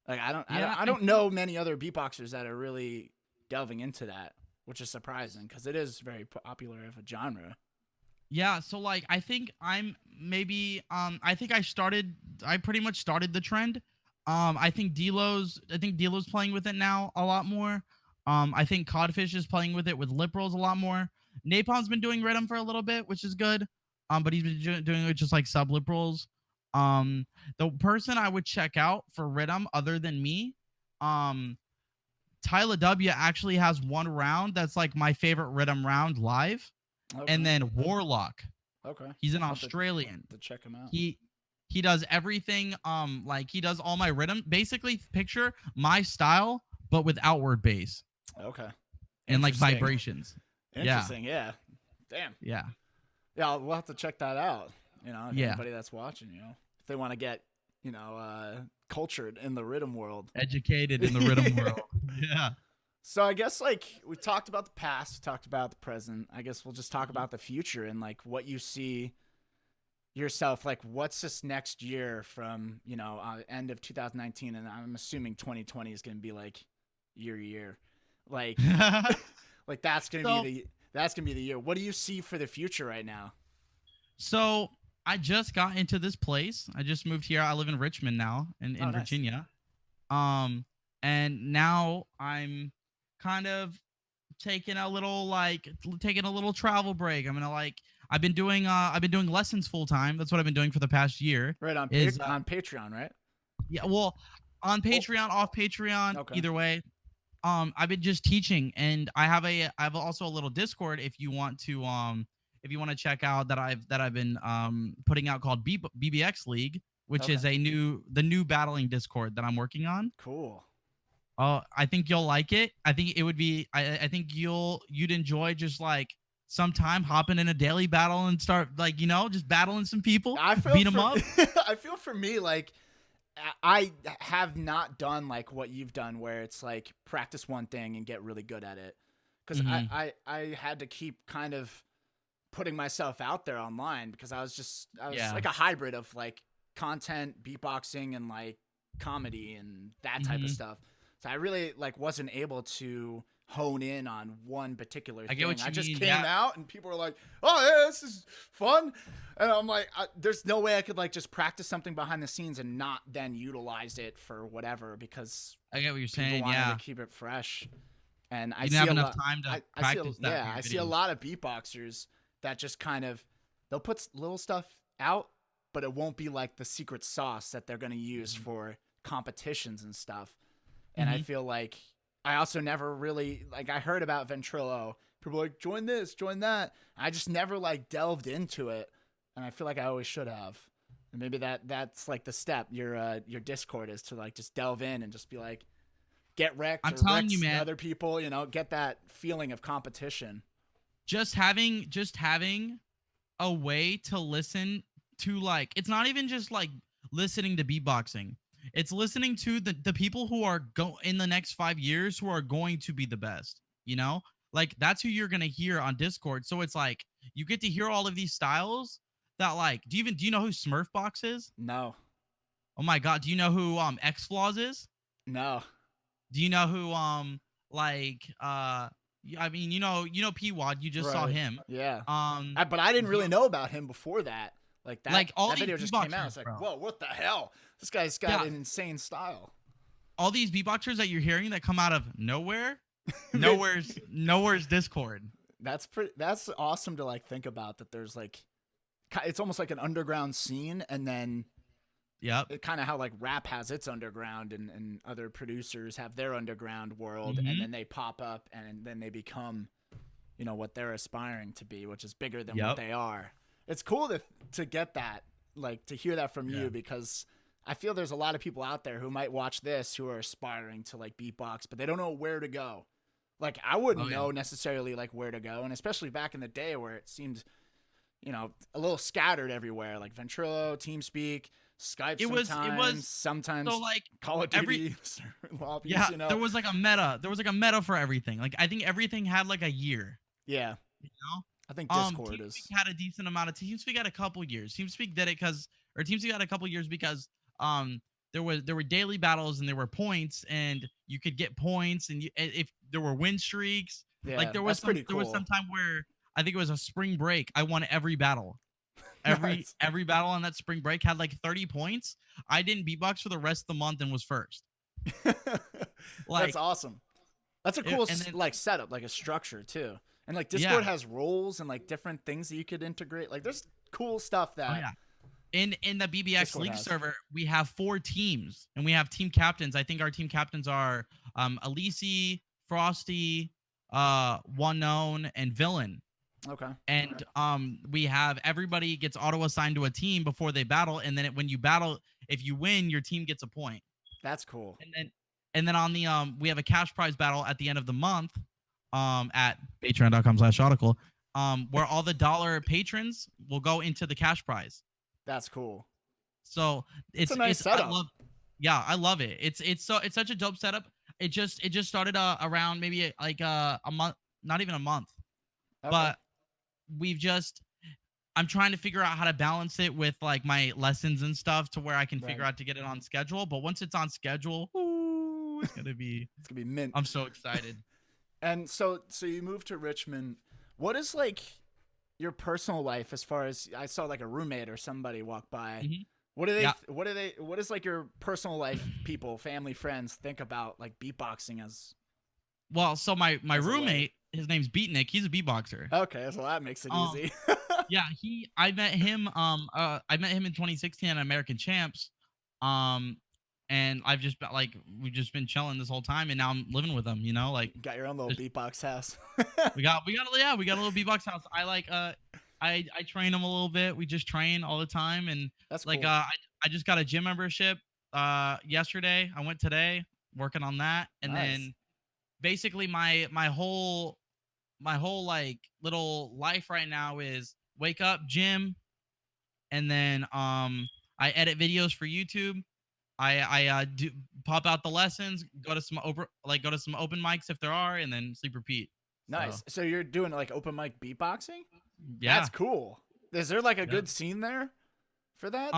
Speaker 1: Like I don't know many other beatboxers that are really delving into that, which is surprising because it is very popular of a genre.
Speaker 2: Yeah, so like I think I'm maybe I think I pretty much started the trend. I think Delo's playing with it now a lot more. I think Codfish is playing with it with lip rolls a lot more. Napalm's been doing rhythm for a little bit, which is good. But he's been doing it just like sub lip rolls. The person I would check out for rhythm other than me, Tyler W actually has one round that's like my favorite rhythm round live. Okay. And then Warlock.
Speaker 1: Okay.
Speaker 2: He's an Australian.
Speaker 1: To check him out.
Speaker 2: He does everything. Like he does all my rhythm. Basically, picture my style, but with outward bass.
Speaker 1: Okay.
Speaker 2: And like vibrations.
Speaker 1: Interesting. Yeah. Damn.
Speaker 2: Yeah.
Speaker 1: Yeah. We'll have to check that out. You know, anybody that's watching, you know, if they want to get, you know, cultured in the rhythm world,
Speaker 2: educated in the rhythm world. Yeah.
Speaker 1: So I guess like we talked about the past, talked about the present. I guess we'll just talk about the future and like what you see yourself. Like, what's this next year from, you know, end of 2019, and I'm assuming 2020 is going to be like your year, like, like that's gonna be the year. What do you see for the future right now? So
Speaker 2: I just got into this place. I just moved here. I live in Richmond now, in Virginia. And now I'm kind of taking a little travel break. I'm gonna I've been doing lessons full time. That's what I've been doing for the past year.
Speaker 1: Right, on Patreon, right?
Speaker 2: Yeah, well, on Patreon, off Patreon, either way. I've been just teaching, and I have also a little Discord if you want to check out that I've been putting out called BBX League, which is the new battling Discord that I'm working on.
Speaker 1: Cool.
Speaker 2: I think you'll like it. I think it would be. I think you'd enjoy just like sometime hopping in a daily battle and start like, you know, just battling some people. Beat them up.
Speaker 1: I feel for me like I have not done like what you've done, where it's like practice one thing and get really good at it, because I had to keep kind of putting myself out there online, because I was like a hybrid of like content, beatboxing, and like comedy and that type of stuff. So I really like wasn't able to hone in on one particular thing. I just came out and people were like, "Oh yeah, this is fun," and I'm like, "There's no way I could like just practice something behind the scenes and not then utilize it for whatever," because
Speaker 2: I get what you're saying.
Speaker 1: To keep it fresh, and I
Speaker 2: didn't have enough time to practice that.
Speaker 1: Yeah, I see a lot of beatboxers that just kind of they'll put little stuff out, but it won't be like the secret sauce that they're gonna use for competitions and stuff. And I feel like I also never really like, I heard about Ventrilo. People were like, join this, join that. I just never like delved into it, and I feel like I always should have. And maybe that's like the step. Your Discord is to like just delve in and just be like, get wrecked.
Speaker 2: I'm telling you, man.
Speaker 1: Other people, you know, get that feeling of competition.
Speaker 2: Just having a way to listen to, like, it's not even just like listening to beatboxing. It's listening to the people who are in the next 5 years who are going to be the best, you know? Like, that's who you're going to hear on Discord. So it's like, you get to hear all of these styles that, like, do you know who Smurfbox is?
Speaker 1: No.
Speaker 2: Oh my God. Do you know who X-Flaws is?
Speaker 1: No.
Speaker 2: Do you know who, I mean, you know P-Wad, you just saw him.
Speaker 1: Yeah. But I didn't really know about him before that. Like that,
Speaker 2: like all
Speaker 1: that video just came out. It's like,
Speaker 2: bro.
Speaker 1: Whoa, what the hell? This guy's got an insane style.
Speaker 2: All these beatboxers that you're hearing that come out of nowhere's Discord.
Speaker 1: That's awesome to like think about, that there's like, it's almost like an underground scene, and then it kind of how like rap has its underground, and other producers have their underground world, and then they pop up, and then they become, you know, what they're aspiring to be, which is bigger than what they are. It's cool to get that, like, to hear that from you, because I feel there's a lot of people out there who might watch this who are aspiring to like beatbox, but they don't know where to go. Like, I wouldn't know necessarily like where to go, and especially back in the day where it seemed, you know, a little scattered everywhere, like Ventrilo, TeamSpeak, Skype. It was sometimes so like Call of Duty lobbies.
Speaker 2: Yeah,
Speaker 1: you know?
Speaker 2: There was like a meta for everything. Like, I think everything had like a year.
Speaker 1: Yeah,
Speaker 2: you know.
Speaker 1: I think Discord
Speaker 2: TeamSpeak had a decent amount of TeamSpeak had a couple years. TeamSpeak did it TeamSpeak had a couple years because there were daily battles and there were points, and you could get points, and if there were win streaks.
Speaker 1: Yeah,
Speaker 2: like there was some time where I think it was a spring break, I won every battle. Every battle on that spring break had like 30 points. I didn't beatbox for the rest of the month and was first.
Speaker 1: That's awesome. That's a cool like setup, like a structure too. And like Discord has roles and like different things that you could integrate. Like there's cool stuff that
Speaker 2: in the BBX Discord League server, we have 4 teams and we have team captains. I think our team captains are Elise, Frosty, One Known, and Villain.
Speaker 1: Okay.
Speaker 2: And we have everybody gets auto assigned to a team before they battle, and then when you battle, if you win, your team gets a point.
Speaker 1: That's cool.
Speaker 2: And then on the we have a cash prize battle at the end of the month at patreon.com/audical where all the dollar patrons will go into the cash prize.
Speaker 1: That's cool.
Speaker 2: So it's
Speaker 1: a nice setup.
Speaker 2: I love it. It's such a dope setup. It just started around maybe like a month, not even a month. Okay. But I'm trying to figure out how to balance it with like my lessons and stuff to where I can figure out to get it on schedule. But once it's on schedule, it's gonna be
Speaker 1: mint.
Speaker 2: I'm so excited.
Speaker 1: And so you moved to Richmond. What is like your personal life as far as I saw like a roommate or somebody walk by? Mm-hmm. What is like your personal life, people, family, friends think about like beatboxing as?
Speaker 2: Well, so my roommate, his name's Beatnik. He's a beatboxer.
Speaker 1: Okay, so that makes it easy.
Speaker 2: Yeah, I met him in 2016 at American Champs. And I've just been like, we've just been chilling this whole time, and now I'm living with him, you know, like
Speaker 1: you got your own little beatbox house.
Speaker 2: we got a little beatbox house. I like I train him a little bit. We just train all the time, and
Speaker 1: that's
Speaker 2: like
Speaker 1: cool.
Speaker 2: I just got a gym membership yesterday. I went today working on that, and then basically my whole like little life right now is wake up, gym, and then I edit videos for YouTube. I do pop out the lessons, go to some open mics if there are, and then sleep repeat.
Speaker 1: Nice. So you're doing like open mic beatboxing?
Speaker 2: Yeah.
Speaker 1: That's cool. Is there like a good scene there for that?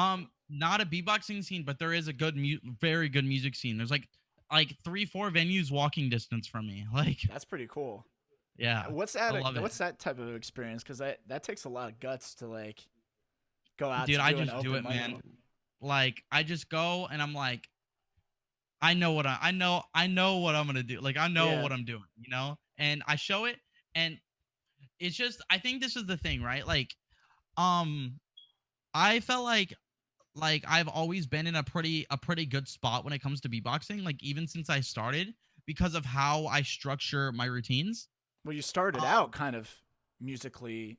Speaker 2: Not a beatboxing scene, but there is a good very good music scene. There's like 3-4 venues walking distance from me. Like
Speaker 1: that's pretty cool.
Speaker 2: Yeah.
Speaker 1: What's that type of experience? Because that takes a lot of guts to like go out.
Speaker 2: Dude, I just do it, man. Like I just go and I'm like, I know what I'm gonna do. Like I know what I'm doing, you know. And I show it, and it's just I think this is the thing, right? Like, I felt like I've always been in a pretty good spot when it comes to beatboxing. Like even since I started, because of how I structure my routines.
Speaker 1: Well, you started out kind of musically,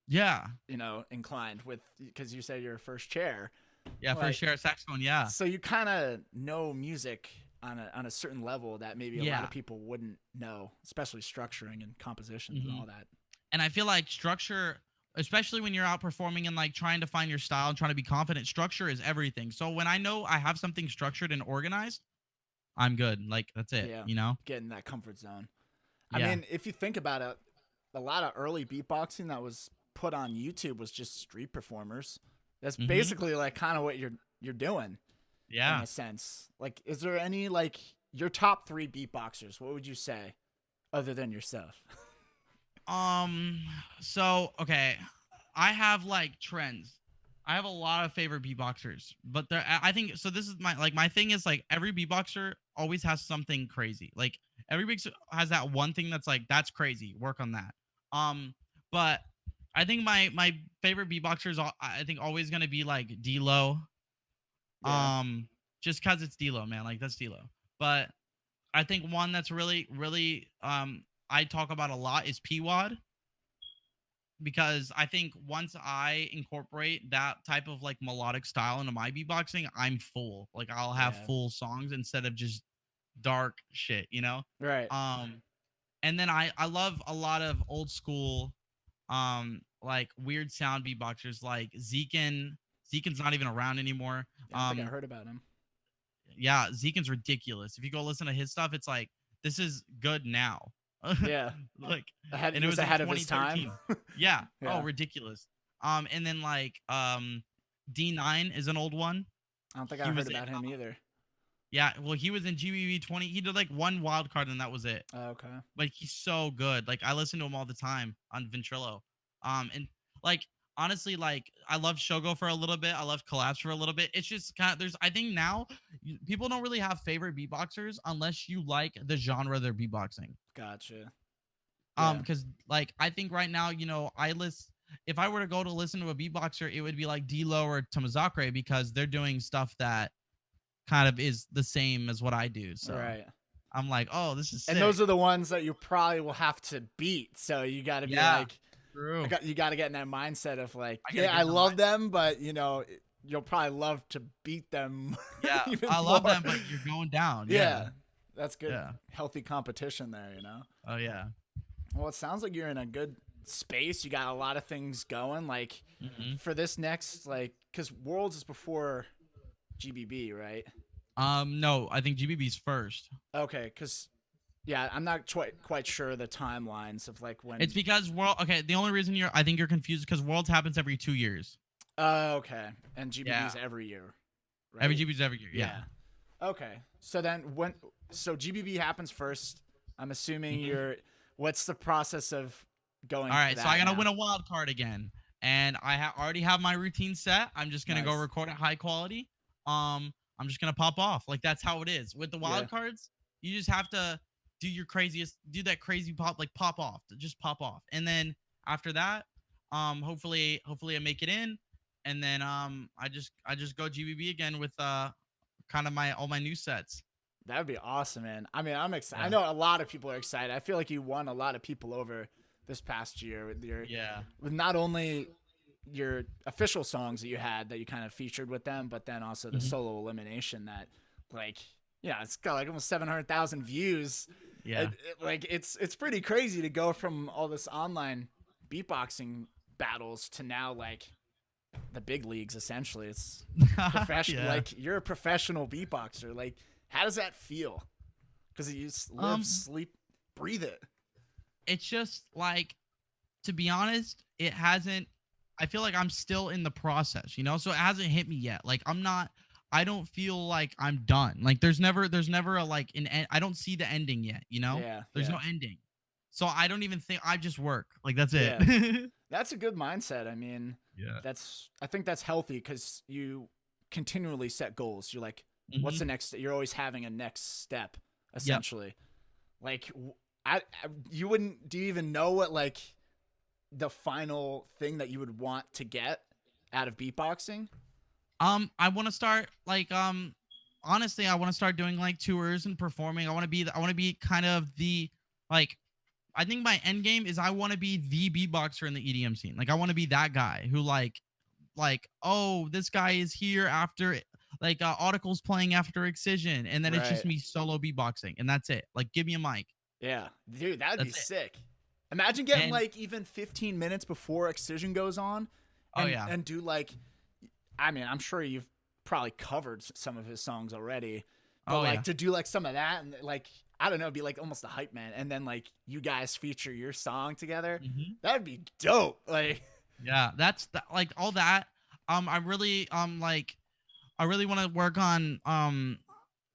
Speaker 1: you know, inclined because you said you're first chair.
Speaker 2: Yeah, first chair saxophone. Yeah.
Speaker 1: So you kind of know music on a certain level that maybe a lot of people wouldn't know, especially structuring and compositions and all that.
Speaker 2: And I feel like structure, especially when you're out performing and like trying to find your style and trying to be confident, structure is everything. So when I know I have something structured and organized, I'm good. Like that's it. You know,
Speaker 1: get in that comfort zone. I mean, if you think about it, a lot of early beatboxing that was put on YouTube was just street performers. That's basically like kind of what you're doing.
Speaker 2: Yeah.
Speaker 1: In a sense. Like, is there any like your top 3 beatboxers? What would you say other than yourself?
Speaker 2: So, okay. I have like trends. I have a lot of favorite beatboxers, but I think, so this is my thing is like every beatboxer always has something crazy. Like every beatboxer has that one thing that's like, that's crazy. Work on that. But I think my favorite beatboxers, I think always going to be like D-Lo. Just cause it's D-Lo, man. Like that's D-Lo. But I think one that's really, really, I talk about a lot is P-Wad. Because I think once I incorporate that type of like melodic style into my beatboxing, I'm full. Like I'll have full songs instead of just dark shit, you know?
Speaker 1: Right.
Speaker 2: And then I love a lot of old school, like weird sound beatboxers like Zekin. Zekin's not even around anymore.
Speaker 1: I think I heard about him.
Speaker 2: Yeah, Zekin's ridiculous. If you go listen to his stuff, it's like, this is good now.
Speaker 1: Yeah.
Speaker 2: Like
Speaker 1: and it was ahead of his time.
Speaker 2: Yeah. Oh, ridiculous. And then like D9 is an old one.
Speaker 1: I don't think I heard about him either.
Speaker 2: Yeah, well, he was in GBB 20. He did like one wild card and that was it.
Speaker 1: Oh, okay.
Speaker 2: Like he's so good. Like I listen to him all the time on Ventrilo. And like honestly, like I love Shogo for a little bit. I love Collapse for a little bit. It's just kind of I think now people don't really have favorite beatboxers unless you like the genre they're beatboxing.
Speaker 1: Gotcha.
Speaker 2: Because like I think right now, if I were to go to listen to a beatboxer, it would be like D-Lo or Tomazakre because they're doing stuff that kind of is the same as what I do. So I'm like, oh, this is sick.
Speaker 1: And those are the ones that you probably will have to beat. So you got to be like,
Speaker 2: true.
Speaker 1: You got to get in that mindset of like, I love them, but you'll probably love to beat them.
Speaker 2: Yeah, I love them, but you're going down. Yeah,
Speaker 1: that's good. Yeah. Healthy competition there,
Speaker 2: Oh yeah.
Speaker 1: Well, it sounds like you're in a good space. You got a lot of things going. Like for this next, like, because Worlds is before GBB, right?
Speaker 2: No, I think GBB's first.
Speaker 1: Okay, because I'm not quite sure the timelines of like when.
Speaker 2: It's because the only reason I think you're confused because Worlds happens every 2 years.
Speaker 1: Okay, and GBB's every year. Right?
Speaker 2: Every GBB's every year. Yeah.
Speaker 1: Okay, so then so GBB happens first. I'm assuming what's the process of going?
Speaker 2: All right, so I gotta win a wild card again, and I already have my routine set. I'm just gonna go record at high quality. I'm just gonna pop off. Like that's how it is with the wild cards. You just have to do that crazy pop, like pop off, just pop off, and then after that, hopefully I make it in, and then I just go GBB again with kind of all my new sets.
Speaker 1: That would be awesome, man. I mean, I'm excited. I know a lot of people are excited. I feel like you won a lot of people over this past year with with not only your official songs that you had that you kind of featured with them, but then also the solo elimination that, like, it's got like almost 700,000 views.
Speaker 2: Yeah,
Speaker 1: it's pretty crazy to go from all this online beatboxing battles to now like the big leagues. Essentially, it's professional. Like you're a professional beatboxer. Like. How does that feel? Because you live, sleep, breathe it.
Speaker 2: It's just like, to be honest, it hasn't. I feel like I'm still in the process, so it hasn't hit me yet. Like I don't feel like I'm done. Like there's never a like an end. I don't see the ending yet. There's no ending. So I don't even think I just work. Like that's it.
Speaker 1: Yeah. That's a good mindset. I mean, I think that's healthy because you continually set goals. You're like. What's the next? You're always having a next step, essentially. Like, you wouldn't. Do you even know what like the final thing that you would want to get out of beatboxing?
Speaker 2: I want to start like honestly, I want to start doing like tours and performing. I want to be kind of the like. I think my end game is I want to be the beatboxer in the EDM scene. Like I want to be that guy who like oh, this guy is here after. Like Audical's playing after Excision, and then it's just me solo beatboxing, and that's it. Like, give me a mic.
Speaker 1: Yeah, dude, that'd be sick. Imagine getting like even 15 minutes before Excision goes on. And do like, I mean, I'm sure you've probably covered some of his songs already, but to do like some of that and like I don't know, be like almost a hype man, and then like you guys feature your song together. That'd be dope. Like,
Speaker 2: that's like all that. I really want to work on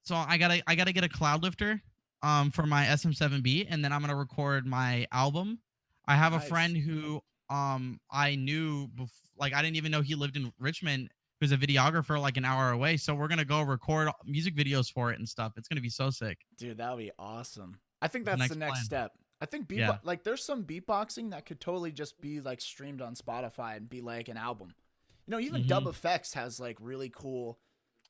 Speaker 2: so I gotta get a cloud lifter for my SM7B, and then I'm gonna record my album. I have a friend who I knew like I didn't even know he lived in Richmond, who's a videographer like an hour away. So we're gonna go record music videos for it and stuff. It's gonna be so sick.
Speaker 1: Dude, that'll be awesome. I think that's the next step. I think like there's some beatboxing that could totally just be like streamed on Spotify and be like an album. Even Dub Effects has like really cool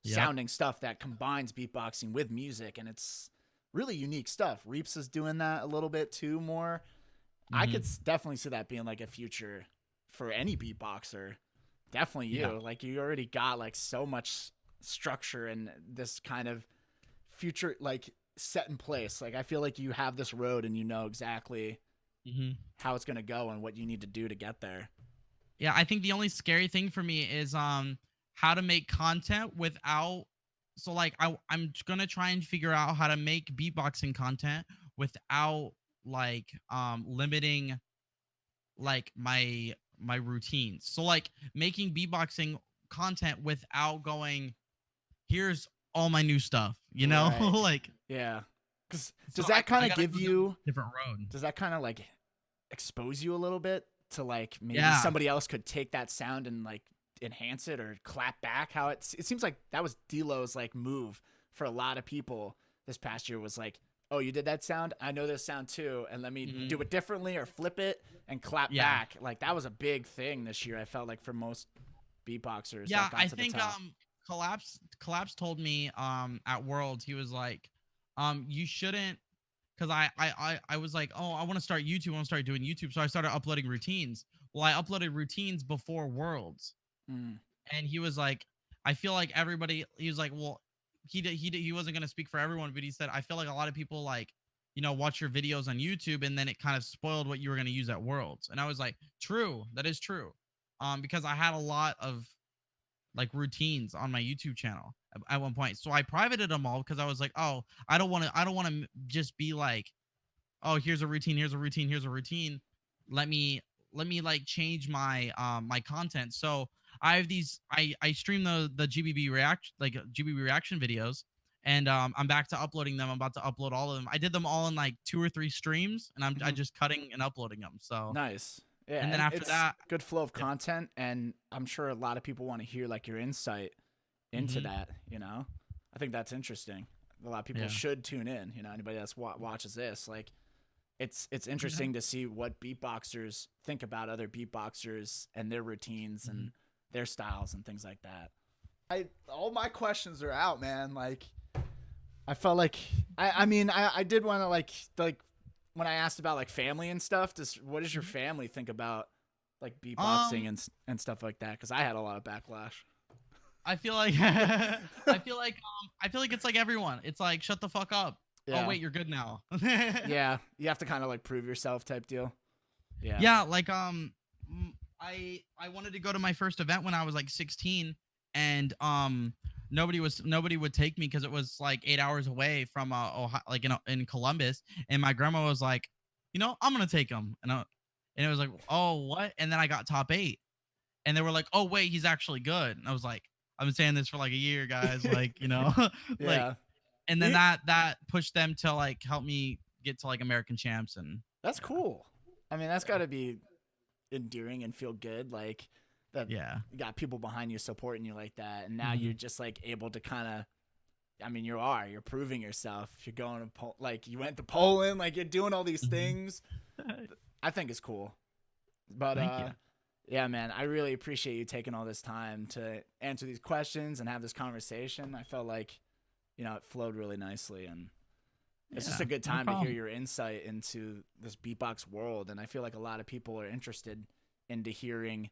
Speaker 1: sounding stuff that combines beatboxing with music, and it's really unique stuff. Reaps is doing that a little bit too more. I could definitely see that being like a future for any beatboxer. Definitely you. Like you already got like so much structure and this kind of future like set in place. Like I feel like you have this road and you know exactly how it's going to go and what you need to do to get there.
Speaker 2: Yeah, I think the only scary thing for me is how to make content without. So like I'm gonna try and figure out how to make beatboxing content without like limiting like my routines. So like making beatboxing content without going, here's all my new stuff, you know?
Speaker 1: Right.
Speaker 2: Like
Speaker 1: because does that kind of give you
Speaker 2: different road?
Speaker 1: Does that kind of like expose you a little bit to like maybe somebody else could take that sound and like enhance it or clap back. How it seems like that was D-Lo's like move for a lot of people this past year, was like, oh, you did that sound, I know this sound too, and let me do it differently or flip it and clap back. Like that was a big thing this year, I felt like, for most beatboxers.
Speaker 2: Yeah, I think Collapse told me at Worlds, he was like, you shouldn't, because I was like, oh, I want to start YouTube, I want to start doing YouTube, so I started uploading routines. Well, I uploaded routines before Worlds, and he was like, I feel like everybody, he was like, well, he wasn't going to speak for everyone, but he said, I feel like a lot of people like, you know, watch your videos on YouTube and then it kind of spoiled what you were going to use at Worlds. And I was like, true, that is true. Because I had a lot of like routines on my YouTube channel at one point. So I privated them all because I was like, oh, I don't want to just be like, oh, here's a routine, here's a routine, here's a routine. Let me like change my my content. So I have these, I stream the GBB reaction videos, and I'm back to uploading them. I'm about to upload all of them. I did them all in like 2 or 3 streams, and I'm just cutting and uploading them. So
Speaker 1: nice. Yeah.
Speaker 2: And then after that,
Speaker 1: good flow of content, and I'm sure a lot of people want to hear like your insight into that, you know. I think that's interesting. A lot of people should tune in, you know, anybody that's watches this, like it's interesting to see what beatboxers think about other beatboxers and their routines and their styles and things like that. All my questions are out, man. Like I felt like I mean I did want to like when I asked about like family and stuff, what does your family think about like beatboxing and stuff like that? Because I had a lot of backlash.
Speaker 2: I feel like I feel like it's like everyone. It's like, shut the fuck up. Yeah. Oh wait, you're good now.
Speaker 1: Yeah, you have to kind of like prove yourself type deal. Yeah.
Speaker 2: Yeah, like I wanted to go to my first event when I was like 16, and nobody would take me because it was like 8 hours away from Ohio, like in Columbus, and my grandma was like, you know, I'm gonna take him, and it was like, oh, what? And then I got top 8, and they were like, oh wait, he's actually good, and I was like, I've been saying this for like a year, guys, like, you know. Like, and then that pushed them to like help me get to like American champs, and
Speaker 1: that's cool. I mean, that's got to be endearing and feel good, like that. Yeah, you got people behind you supporting you like that, and now you're just like able to kind of, I mean, you're proving yourself. You're going to like you went to Poland, like you're doing all these things. I think it's cool. But
Speaker 2: thank you.
Speaker 1: Yeah, man, I really appreciate you taking all this time to answer these questions and have this conversation. I felt like, you know, it flowed really nicely, and it's just a good time to hear your insight into this beatbox world. And I feel like a lot of people are interested into hearing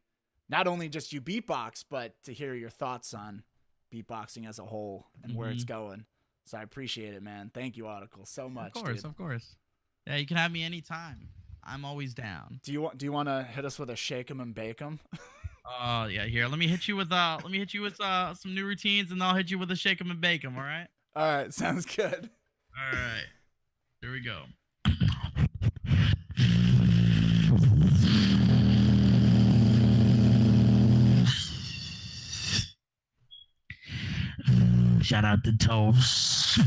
Speaker 1: not only just you beatbox, but to hear your thoughts on beatboxing as a whole and where it's going. So I appreciate it, man. Thank you, Audical, so much.
Speaker 2: Of course. Yeah, you can have me anytime. I'm always down.
Speaker 1: Do you want to hit us with a shake 'em and bake 'em?
Speaker 2: Oh yeah, here. Let me hit you with some new routines, and I'll hit you with a shake 'em and bake 'em. All right.
Speaker 1: All right, sounds good.
Speaker 2: All right, here we go. Shout out to Toast.
Speaker 1: Ooh,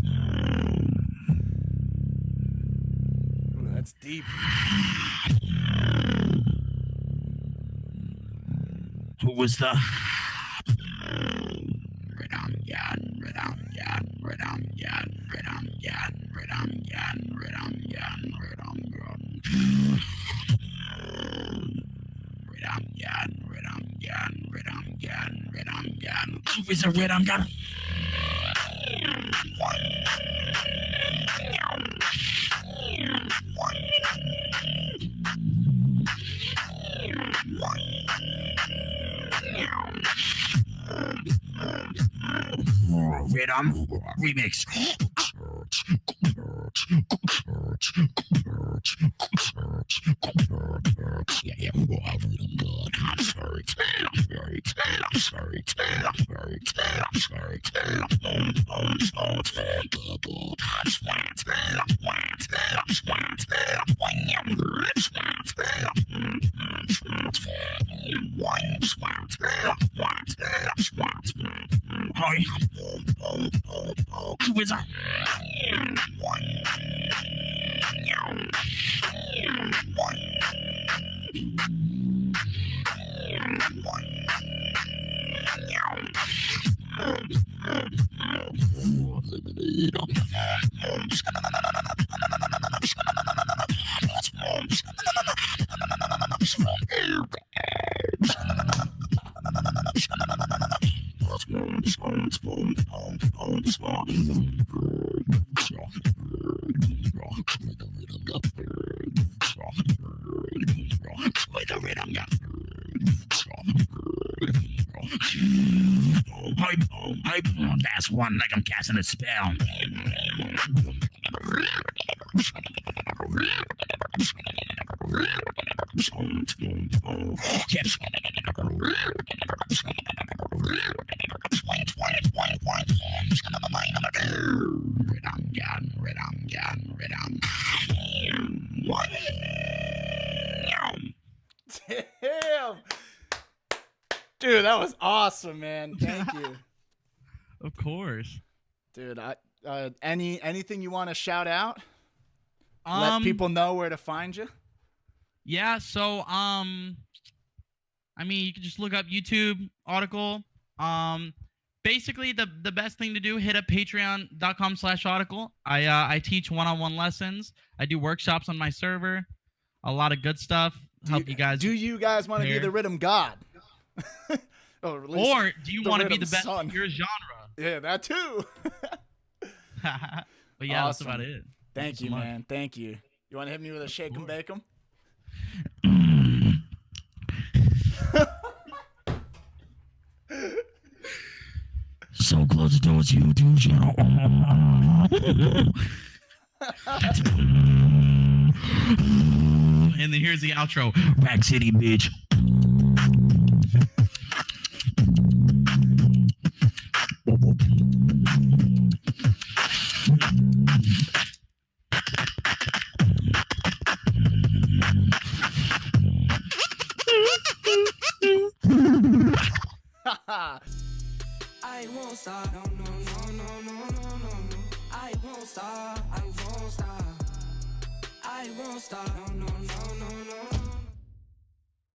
Speaker 1: that's deep.
Speaker 2: Who was the? Who is a red on gun? Rhythm remix. Yeah. Who is that?
Speaker 3: That's one like I'm casting a spell.
Speaker 1: Damn. Dude, that was awesome, man. Thank you.
Speaker 2: Of course.
Speaker 1: Dude, anything you want to shout out? Let people know where to find you.
Speaker 2: Yeah, so I mean, you can just look up YouTube Audical. Basically the best thing to do, hit up patreon.com/Audical. I teach one-on-one lessons. I do workshops on my server. A lot of good stuff. Help you guys.
Speaker 1: Do you guys want to be the rhythm god?
Speaker 2: Or do you want to be the best in your genre?
Speaker 1: Yeah, that too.
Speaker 2: But yeah, awesome. That's about it.
Speaker 1: Thank you, man. Thank you. You want to hit me with a shake and bake 'em?
Speaker 3: SoCloseToast YouTube channel.
Speaker 2: And then here's the outro.
Speaker 3: Rack City, bitch.
Speaker 4: I won't stop, no, no, no, no, no, no, no. I won't stop, I won't stop. I won't stop, no, no, no, no, no.